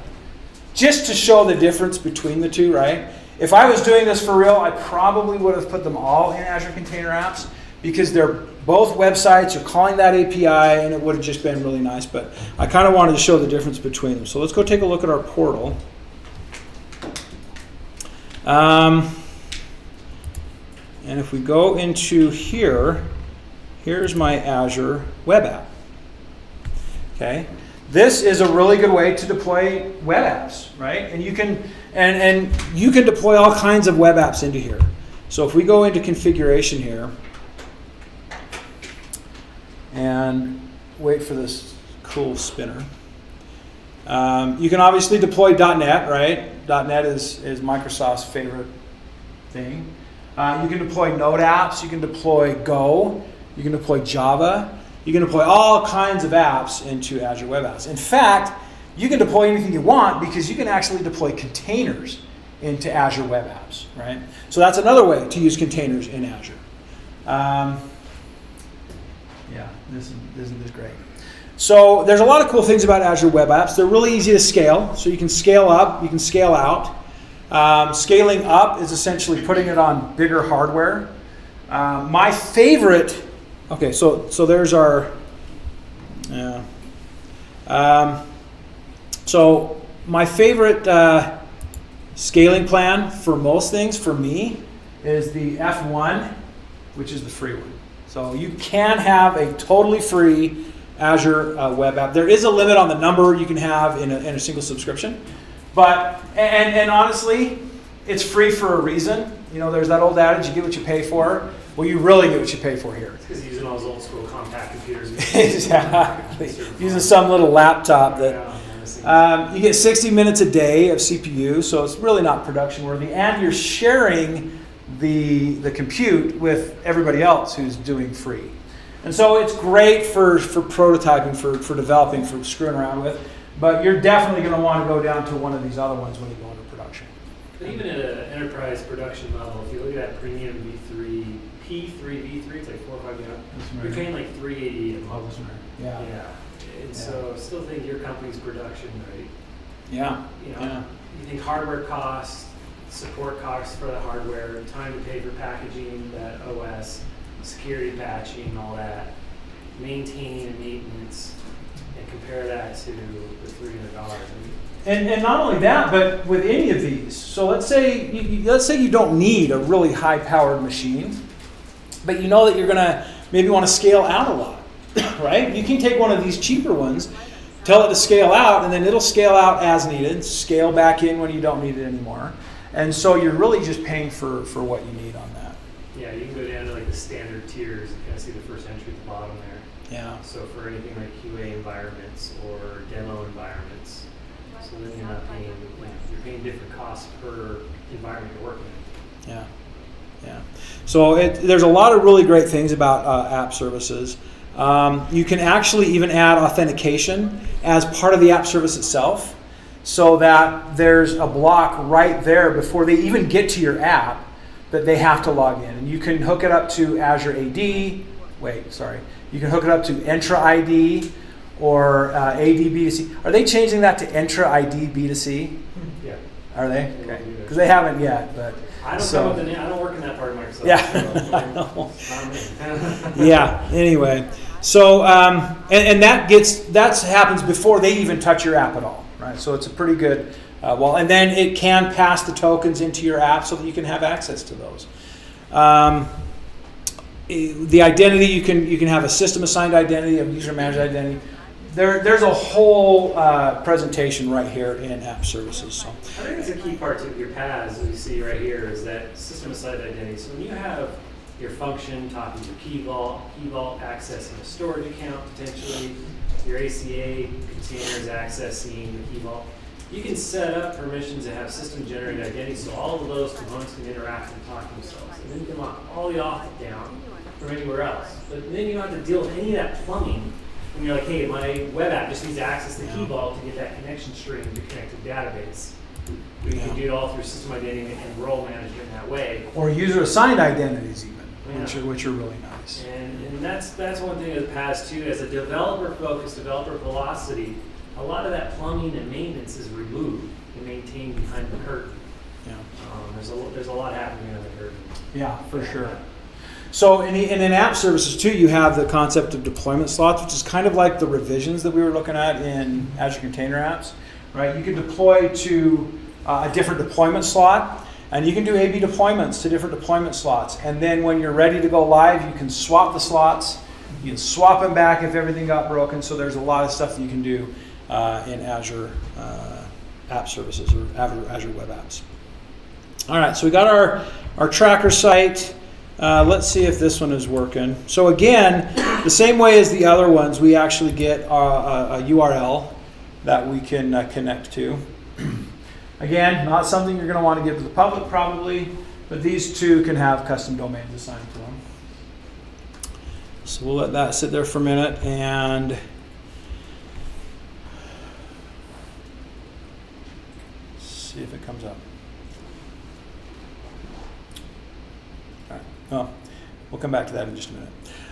just to show the difference between the two, right? If I was doing this for real, I probably would have put them all in Azure Container Apps because they're both websites, you're calling that API, and it would have just been really nice, but I kind of wanted to show the difference between them. So let's go take a look at our portal. And if we go into here, here's my Azure Web App. Okay, this is a really good way to deploy web apps, right? And you can and you can deploy all kinds of web apps into here. So if we go into configuration here and wait for this cool spinner, you can obviously deploy .NET, right? .NET is Microsoft's favorite thing. You can deploy Node apps, you can deploy Go, you can deploy Java, you can deploy all kinds of apps into Azure Web Apps. In fact, you can deploy anything you want because you can actually deploy containers into Azure Web Apps, right? So that's another way to use containers in Azure. Yeah, isn't this great? So there's a lot of cool things about Azure Web Apps. They're really easy to scale. So you can scale up, you can scale out. Scaling up is essentially putting it on bigger hardware. My favorite, okay, so there's our, so my favorite scaling plan for most things for me is the F1, which is the free one. So you can have a totally free Azure Web App. There is a limit on the number you can have in a single subscription. But, and honestly, it's free for a reason. You know, there's that old adage, you get what you pay for. Well, you really get what you pay for here. It's because you're using all those old school compact computers. Exactly. Using some little laptop that, you get 60 minutes a day of CPU, so it's really not production worthy. And you're sharing the compute with everybody else who's doing free. And so it's great for prototyping, for developing, for screwing around with. But you're definitely going to want to go down to one of these other ones when you go into production. But even at an enterprise production level, if you look at that premium V3, P3, V3, it's like 4 or 5 years. You're paying like $380 a month. Yeah. And so still think your company's production rate. Yeah. You know, you think hardware costs, support costs for the hardware, time to pay for packaging, that OS, security patching, all that, maintaining and maintenance. Compare that to the $300. And not only that, but with any of these. So let's say you don't need a really high-powered machine, but you know that you're going to maybe want to scale out a lot, right? You can take one of these cheaper ones, tell it to scale out, and then it'll scale out as needed, scale back in when you don't need it anymore. And so you're really just paying for what you need on that. Yeah, you can go down to like the standard tiers and kind of see the first entry at the bottom there. Yeah. So for anything like QA environments or demo environments, so then you're not paying, you're paying different costs per environment you're working in. Yeah. Yeah. So there's a lot of really great things about app services. You can actually even add authentication as part of the app service itself, so that there's a block right there before they even get to your app that they have to log in. And you can hook it up to Azure AD. You can hook it up to Entra ID or AD B2C. Are they changing that to Entra ID B2C? Yeah. Are they? Okay. Because they haven't yet, but. I don't work in that part of Microsoft. Yeah. So Yeah. Anyway, so and that happens before they even touch your app at all, right? right? So it's a pretty good and then it can pass the tokens into your app so that you can have access to those. The identity, you can have a system assigned identity, a user managed identity. There's a whole presentation right here in App Services. So I think it's a key part to your PaaS, as you see right here, is that system assigned identity. So when you have your function talking to key vault accessing a storage account potentially, your ACA containers accessing the key vault, you can set up permissions to have system generated identity so all of those components can interact and talk to themselves. And then you can lock all the off down from anywhere else. But then you don't have to deal with any of that plumbing. When you're like, hey, my web app just needs to access the key vault to get that connection string to connect to the database. We can do it all through system identity and role management in that way. or user assigned identities even, Yeah. which are really nice. And that's one thing with PaaS too. As a developer-focused, developer velocity, a lot of that plumbing and maintenance is removed and maintained behind the curtain. Yeah. There's a lot happening under the curtain. Yeah, for sure. So in App Services too, you have the concept of deployment slots, which is kind of like the revisions that we were looking at in Azure Container Apps, right? You can deploy to a different deployment slot, and you can do A/B deployments to different deployment slots. And then when you're ready to go live, you can swap the slots. You can swap them back if everything got broken. So there's a lot of stuff that you can do in Azure App Services or Azure Web Apps. All right, so we got our tracker site. Let's see if this one is working. So again, the same way as the other ones, we actually get a URL that we can connect to. Again, not something you're going to want to give to the public probably, but these two can have custom domains assigned to them. So we'll let that sit there for a minute and see if it comes up. Oh, we'll come back to that in just a minute.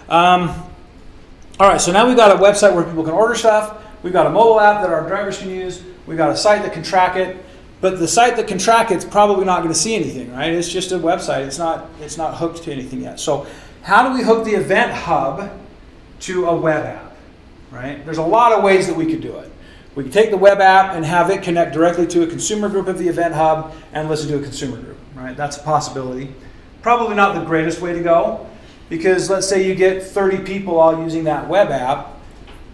All right, so now we've got a website where people can order stuff. We've got a mobile app that our drivers can use. We've got a site that can track it. But the site that can track it's probably not going to see anything, right? It's just a website. It's not hooked to anything yet. So how do we hook the Event Hub to a web app, right? There's a lot of ways that we could do it. We can take the web app and have it connect directly to a consumer group of the Event Hub and listen to a consumer group, right? That's a possibility. Probably not the greatest way to go, because let's say you get 30 people all using that web app.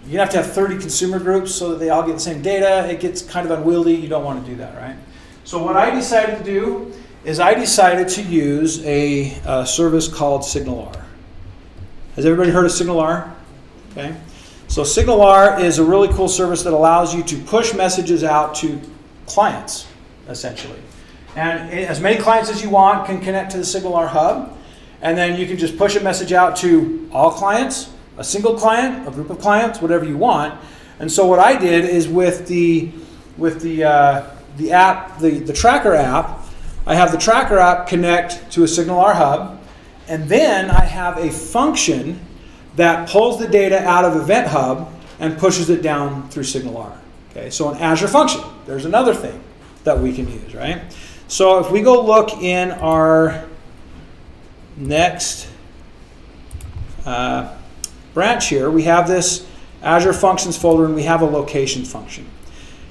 You have to have 30 consumer groups so that they all get the same data. It gets kind of unwieldy. You don't want to do that, right? So what I decided to do is I decided to use a service called SignalR. Has everybody heard of SignalR? Okay. So SignalR is a really cool service that allows you to push messages out to clients, essentially. And as many clients as you want can connect to the SignalR hub. And then you can just push a message out to all clients, a single client, a group of clients, whatever you want. And so what I did is with the app, the tracker app, I have the tracker app connect to a SignalR hub. And then I have a function that pulls the data out of Event Hub and pushes it down through SignalR. Okay, so an Azure function, there's another thing that we can use, right? So if we go look in our next branch here, we have this Azure Functions folder and we have a location function.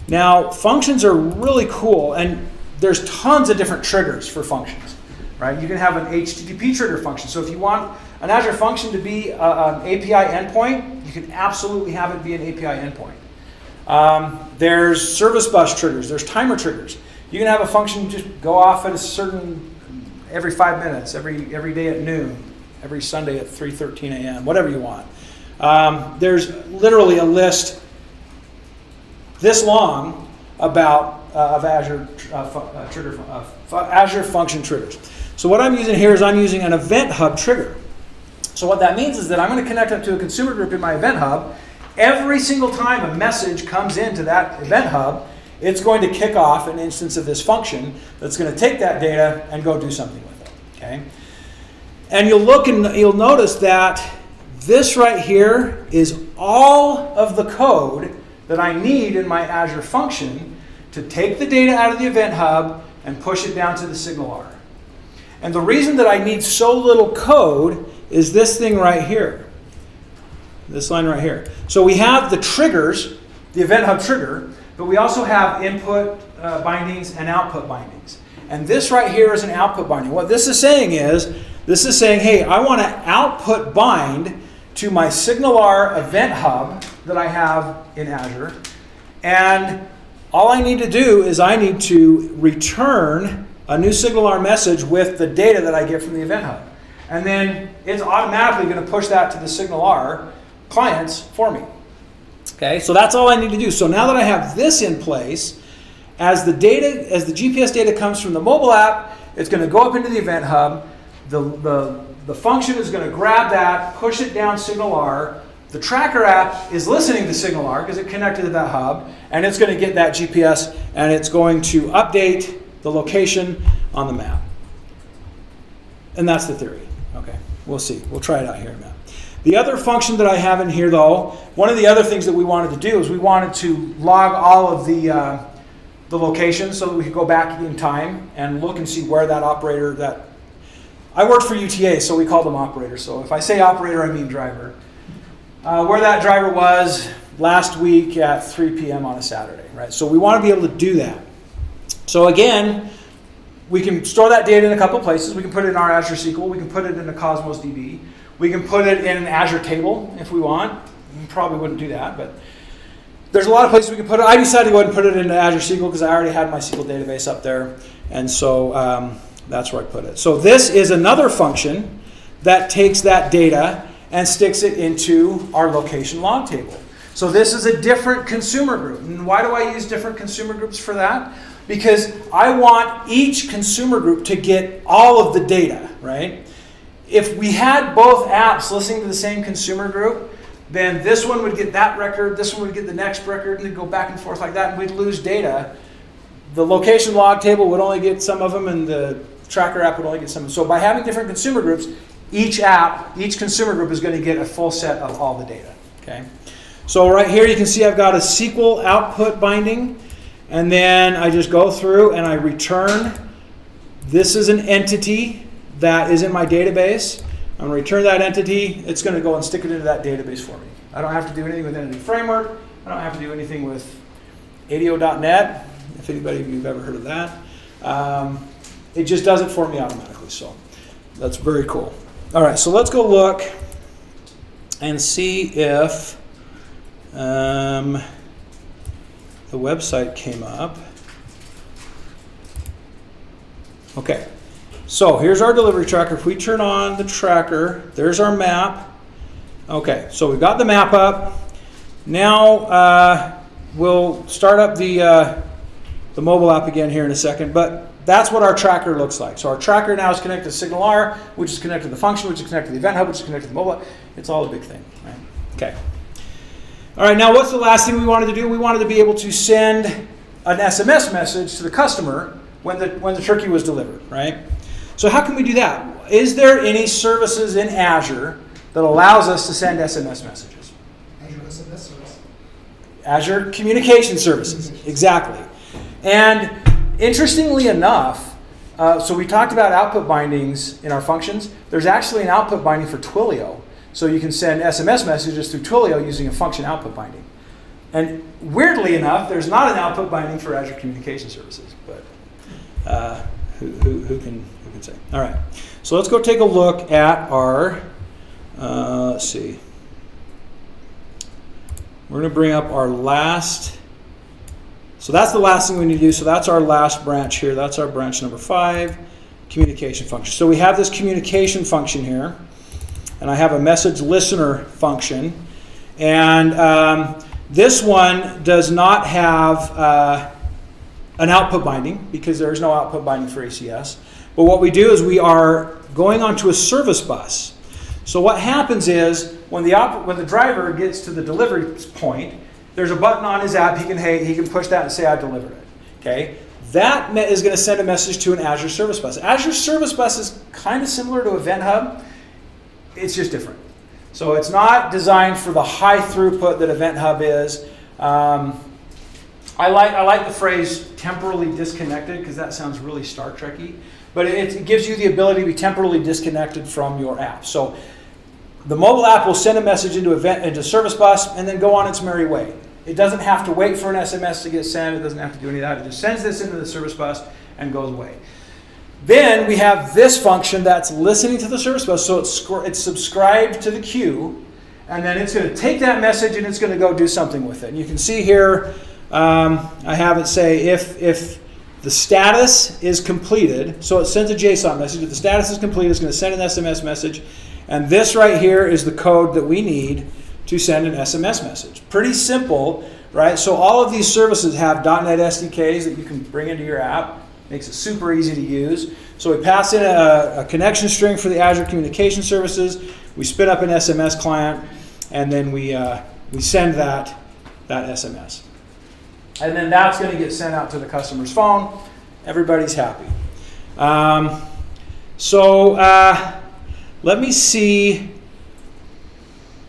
Now, functions are really cool, and there's tons of different triggers for functions, right? You can have an HTTP trigger function. So if you want an Azure function to be an API endpoint, you can absolutely have it be an API endpoint. There's service bus triggers. There's timer triggers. You can have a function just go off at a certain, every 5 minutes, every day at noon, every Sunday at 3:13 a.m., whatever you want. There's literally a list this long about of Azure Azure function triggers. So what I'm using here is I'm using an Event Hub trigger. So what that means is that I'm going to connect up to a consumer group in my Event Hub. Every single time a message comes into that Event Hub, it's going to kick off an instance of this function that's going to take that data and go do something with it. Okay? And you'll look and you'll notice that this right here is all of the code that I need in my Azure function to take the data out of the Event Hub and push it down to the SignalR. And the reason that I need so little code is this thing right here. This line right here. So we have the triggers, the Event Hub trigger, but we also have input bindings and output bindings. And this right here is an output binding. What this is saying is, this is saying, hey, I want to output bind to my SignalR event hub that I have in Azure. And all I need to do is I need to return a new SignalR message with the data that I get from the event hub. And then it's automatically going to push that to the SignalR clients for me. Okay, so that's all I need to do. So now that I have this in place, as the GPS data comes from the mobile app, it's going to go up into the event hub. The function is going to grab that, push it down SignalR. The tracker app is listening to SignalR because it connected to that hub, and it's going to get that GPS, and it's going to update the location on the map. And that's the theory. Okay, we'll see. We'll try it out here in a minute. The other function that I have in here, though, one of the other things that we wanted to do is we wanted to log all of the locations so that we could go back in time and look and see where that operator, that I worked for UTA, so we called them operators. So if I say operator, I mean driver. Where that driver was last week at 3 p.m. on a Saturday, right? So we want to be able to do that. So again, we can store that data in a couple places. We can put it in our Azure SQL. We can put it in a Cosmos DB. We can put it in an Azure table if we want. We probably wouldn't do that, but there's a lot of places we can put it. I decided to go ahead and put it into Azure SQL because I already had my SQL database up there, and so that's where I put it. So this is another function that takes that data and sticks it into our location log table. So this is a different consumer group. And why do I use different consumer groups for that? Because I want each consumer group to get all of the data, right? If we had both apps listening to the same consumer group, then this one would get that record, this one would get the next record, and they'd go back and forth like that, and we'd lose data. The location log table would only get some of them, and the tracker app would only get some. So by having different consumer groups, each consumer group is going to get a full set of all the data. Okay. So right here you can see I've got a SQL output binding, and then I just go through and I return. This is an entity that is in my database. I'm going to return that entity. It's going to go and stick it into that database for me. I don't have to do anything with Entity Framework. I don't have to do anything with ADO.NET, if anybody of you have ever heard of that. It just does it for me automatically. So that's very cool. All right, so let's go look and see if the website came up. Okay. So here's our delivery tracker. If we turn on the tracker, there's our map. Okay, so we've got the map up. Now we'll start up the mobile app again here in a second, but that's what our tracker looks like. So our tracker now is connected to SignalR, which is connected to the function, which is connected to the event hub, which is connected to the mobile app. It's all a big thing, right? Okay. All right, now what's the last thing we wanted to do? We wanted to be able to send an SMS message to the customer when the turkey was delivered, right? So how can we do that? Is there any services in Azure that allows us to send SMS messages? Azure SMS service. Azure Communication Services, exactly. And interestingly enough, so we talked about output bindings in our functions. There's actually an output binding for Twilio. So you can send SMS messages through Twilio using a function output binding. And weirdly enough, there's not an output binding for Azure Communication Services, but who can say? All right, so let's go take a look at our, let's see. We're going to bring up our last, so that's the last thing we need to do. So that's our last branch here. That's our branch number 5, communication function. So we have this communication function here, and I have a message listener function. And this one does not have an output binding because there is no output binding for ACS. But what we do is we are going onto a service bus. So what happens is when the driver gets to the delivery point, there's a button on his app. He can push that and say I delivered it. Okay, that is going to send a message to an Azure Service Bus. Azure Service Bus is kind of similar to Event Hub. It's just different. So it's not designed for the high throughput that Event Hub is. I like the phrase temporally disconnected because that sounds really Star Trek-y. But it gives you the ability to be temporally disconnected from your app. So the mobile app will send a message into Service Bus and then go on its merry way. it doesn't have to wait for an SMS to get sent. It doesn't have to do any of that. It just sends this into the service bus and goes away. Then we have this function that's listening to the service bus. So it's subscribed to the queue. And then it's going to take that message and it's going to go do something with it. And you can see here, I have it say if the status is completed, so it sends a JSON message. If the status is complete, it's going to send an SMS message. And this right here is the code that we need to send an SMS message. Pretty simple, right? So all of these services have .NET SDKs that you can bring into your app. Makes it super easy to use. So we pass in a connection string for the Azure Communication Services. We spin up an SMS client, and then we send that SMS. And then that's going to get sent out to the customer's phone. Everybody's happy. Let me see.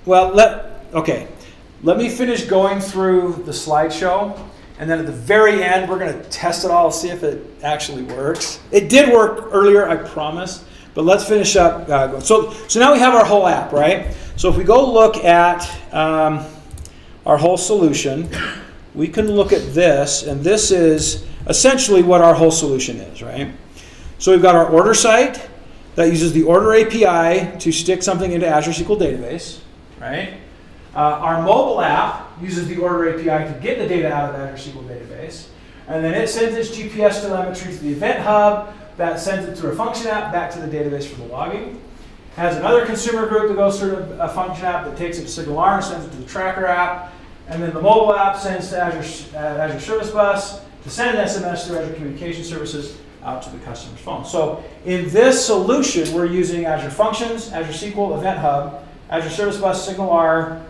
Well, let me finish going through the slideshow. And then at the very end, we're going to test it all, see if it actually works. It did work earlier, I promise. But let's finish up. So now we have our whole app, right? So if we go look at our whole solution, we can look at this. And this is essentially what our whole solution is, right? So we've got our order site that uses the order API to stick something into Azure SQL database, right? Our mobile app uses the order API to get the data out of the Azure SQL database. And then it sends its GPS telemetry to the Event Hub. That sends it through a function app back to the database for the logging. Has another consumer group that goes through a function app that takes it to SignalR and sends it to the tracker app. And then the mobile app sends to Azure Service Bus to send an SMS through Azure Communication Services out to the customer's phone. So in this solution, we're using Azure Functions, Azure SQL, Event Hub, Azure Service Bus, SignalR.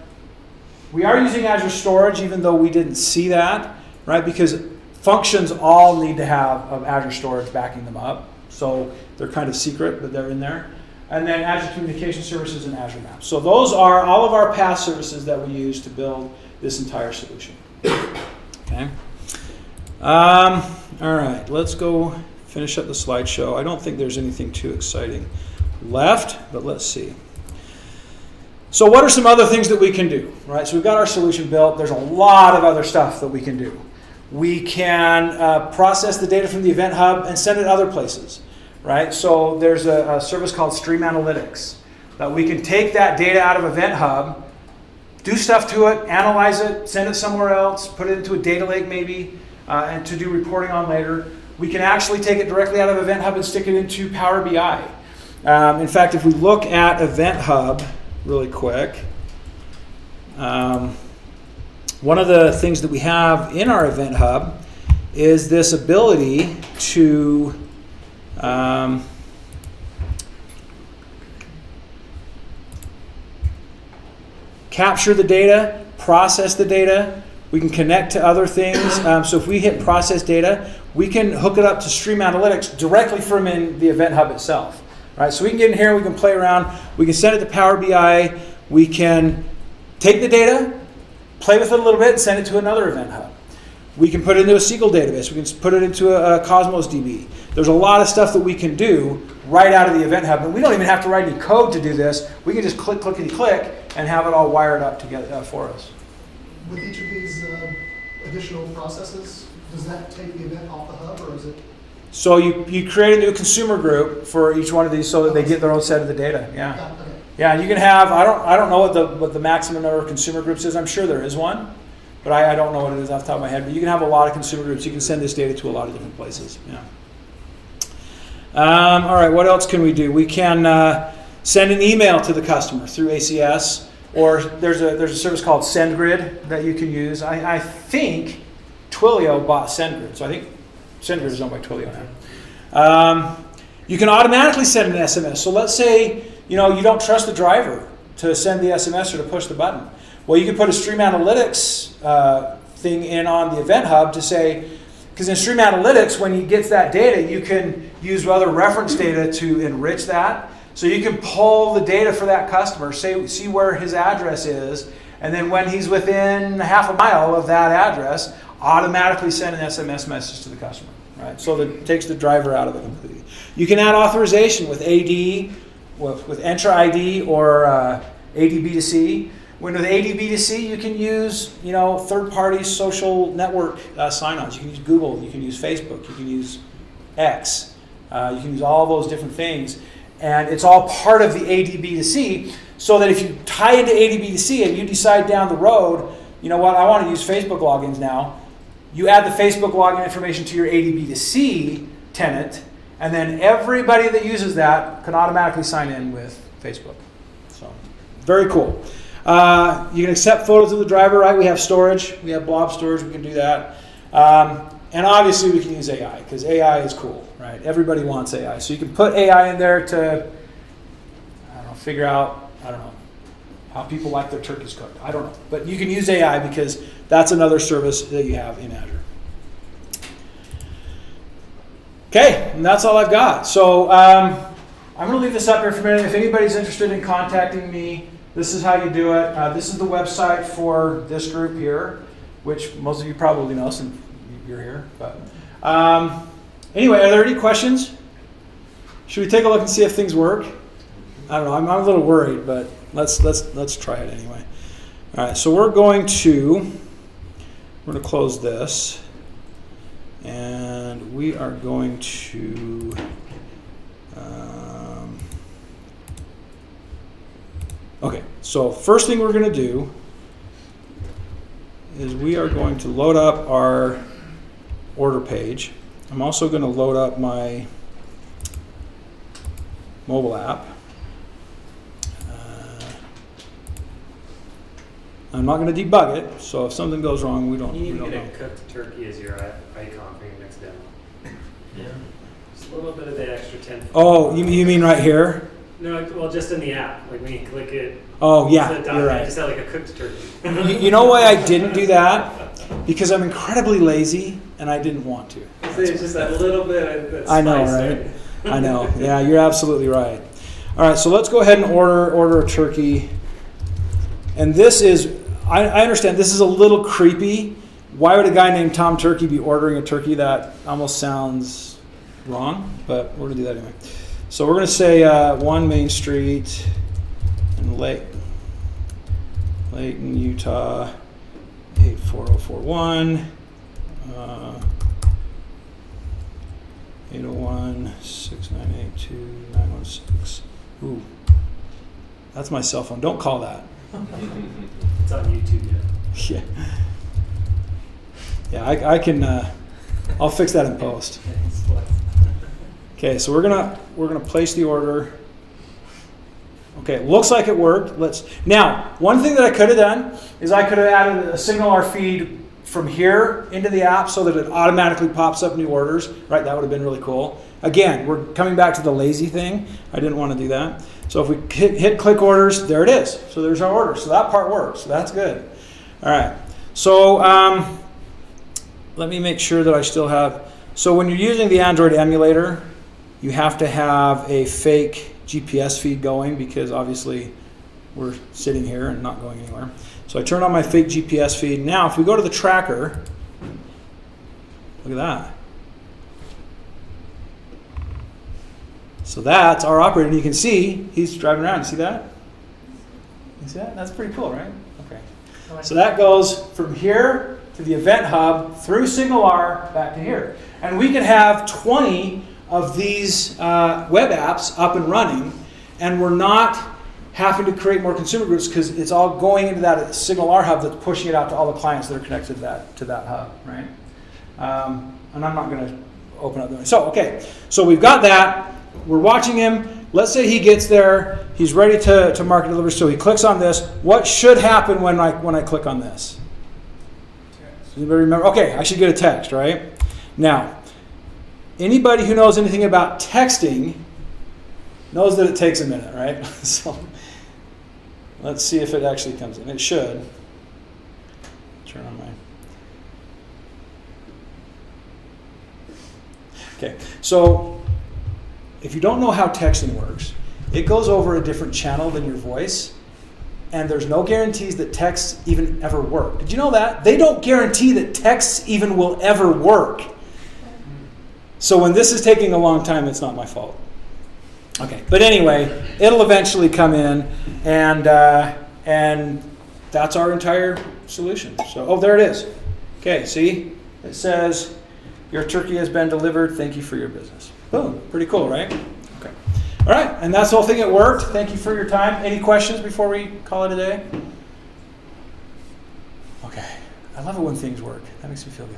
We are using Azure Storage, even though we didn't see that, right? Because functions all need to have Azure Storage backing them up. So they're kind of secret, but they're in there. And then Azure Communication Services and Azure Maps. So those are all of our PaaS services that we use to build this entire solution. Okay. All right, let's go finish up the slideshow. I don't think there's anything too exciting left, but let's see. So what are some other things that we can do, right? So we've got our solution built. There's a lot of other stuff that we can do. We can process the data from the Event Hub and send it other places, right? So there's a service called Stream Analytics that we can take that data out of Event Hub, do stuff to it, analyze it, send it somewhere else, put it into a data lake maybe, and to do reporting on later. We can actually take it directly out of Event Hub and stick it into Power BI. In fact, if we look at Event Hub really quick, one of the things that we have in our Event Hub is this ability to capture the data, process the data. We can connect to other things. So if we hit process data, we can hook it up to Stream Analytics directly from in the Event Hub itself. Right? So we can get in here, we can play around, we can send it to Power BI, we can take the data, play with it a little bit, and send it to another Event Hub. We can put it into a SQL database, we can put it into a Cosmos DB. There's a lot of stuff that we can do right out of the Event Hub, and we don't even have to write any code to do this. We can just click, clickety click, and have it all wired up together for us. With each of these additional processes, does that take the event off the hub, or is it? So you create a new consumer group for each one of these so that they get their own set of the data. Yeah. Okay. Yeah, and you can have, I don't know what the maximum number of consumer groups is. I'm sure there is one, but I don't know what it is off the top of my head. But you can have a lot of consumer groups. You can send this data to a lot of different places. Yeah. All right, what else can we do? We can send an email to the customer through ACS, or there's a service called SendGrid that you can use. I think Twilio bought SendGrid, so I think SendGrid is owned by Twilio now. You can automatically send an SMS. So let's say you don't trust the driver to send the SMS or to push the button. Well, you can put a Stream Analytics thing in on the Event Hub to say, because in Stream Analytics, when he gets that data, you can use other reference data to enrich that. So you can pull the data for that customer, see where his address is, and then when he's within half a mile of that address, automatically send an SMS message to the customer. Right? So that it takes the driver out of it completely. You can add authorization with AD, with Entra ID or AD B2C. When with ADB2C, you can use third-party social network sign-ons. You can use Google, you can use Facebook, you can use X, you can use all those different things, and it's all part of the ADB2C. So that if you tie into ADB2C and you decide down the road, you know what, I want to use Facebook logins now, you add the Facebook login information to your ADB2C tenant, and then everybody that uses that can automatically sign in with Facebook. So, very cool. You can accept photos of the driver, right? We have storage. We have blob storage. We can do that. And obviously, we can use AI, because AI is cool, right? Everybody wants AI. So you can put AI in there to, figure out, how people like their turkeys cooked. I don't know. But you can use AI because that's another service that you have in Azure. Okay, and that's all I've got. So I'm going to leave this up here for a minute. If anybody's interested in contacting me, this is how you do it. This is the website for this group here, which most of you probably know since you're here. But anyway, are there any questions? Should we take a look and see if things work? I don't know. I'm a little worried, but let's try it anyway. All right. So we're going to close this, and we are going to. Okay. So first thing we're going to do is we are going to load up our order page. I'm also going to load up my mobile app. I'm not going to debug it, so if something goes wrong, we don't You need know. to get a cooked turkey as your icon for your next demo. Yeah. Just a little bit of the extra 10. Oh, you mean right here? No, well, just in the app. Like when you click it. Oh, yeah, it's a you're right. Just have like a cooked turkey. You know why I didn't do that? Because I'm incredibly lazy, and I didn't want to. It's just that little bit of I know, right? I know. Yeah, you're absolutely right. All right, so let's go ahead and order a turkey. And this is, I understand this is a little creepy. Why would a guy named Tom Turkey be ordering a turkey? That almost sounds wrong, but we're going to do that anyway. So we're going to say 1 Main Street in Layton, Utah, 84041. 801-698-2916. Ooh, that's my cell phone. Don't call that. It's on YouTube, yeah. Yeah, I can. I'll fix that in post. Okay, so we're gonna place the order. Okay, looks like it worked. Now, one thing that I could have done is I could have added a SignalR feed from here into the app so that it automatically pops up new orders. Right, that would have been really cool. Again, we're coming back to the lazy thing. I didn't want to do that. So if we hit click orders, there it is. So there's our order. So that part works. So that's good. All right. So let me make sure that I still have. So when you're using the Android emulator, you have to have a fake GPS feed going because obviously we're sitting here and not going anywhere. So I turn on my fake GPS feed. Now if we go to the tracker, look at that. So that's our operator, and you can see he's driving around. You see that? You see that? That's pretty cool, right? Okay. So that goes from here to the event hub through SignalR back to here. And we can have 20 of these web apps up and running, and we're not having to create more consumer groups because it's all going into that SignalR hub that's pushing it out to all the clients that are connected to that hub, right? And I'm not going to open up the. So, okay. So we've got that. We're watching him. Let's say he gets there. He's ready to mark and deliver. So he clicks on this. What should happen when I click on this? Does anybody remember? Okay, I should get a text, right? Now, anybody who knows anything about texting knows that it takes a minute, right? So let's see if it actually comes in. It should. Turn on my. Okay, so if you don't know how texting works, it goes over a different channel than your voice, and there's no guarantees that texts even ever work. Did you know that? They don't guarantee that texts even will ever work. So when this is taking a long time, it's not my fault. Okay, but anyway, it'll eventually come in, and that's our entire solution. So, oh, there it is. Okay, see? It says, your turkey has been delivered. Thank you for your business. Boom. Pretty cool, right? Okay. All right, and that's the whole thing. It worked. Thank you for your time. Any questions before we call it a day? Okay. I love it when things work. That makes me feel good.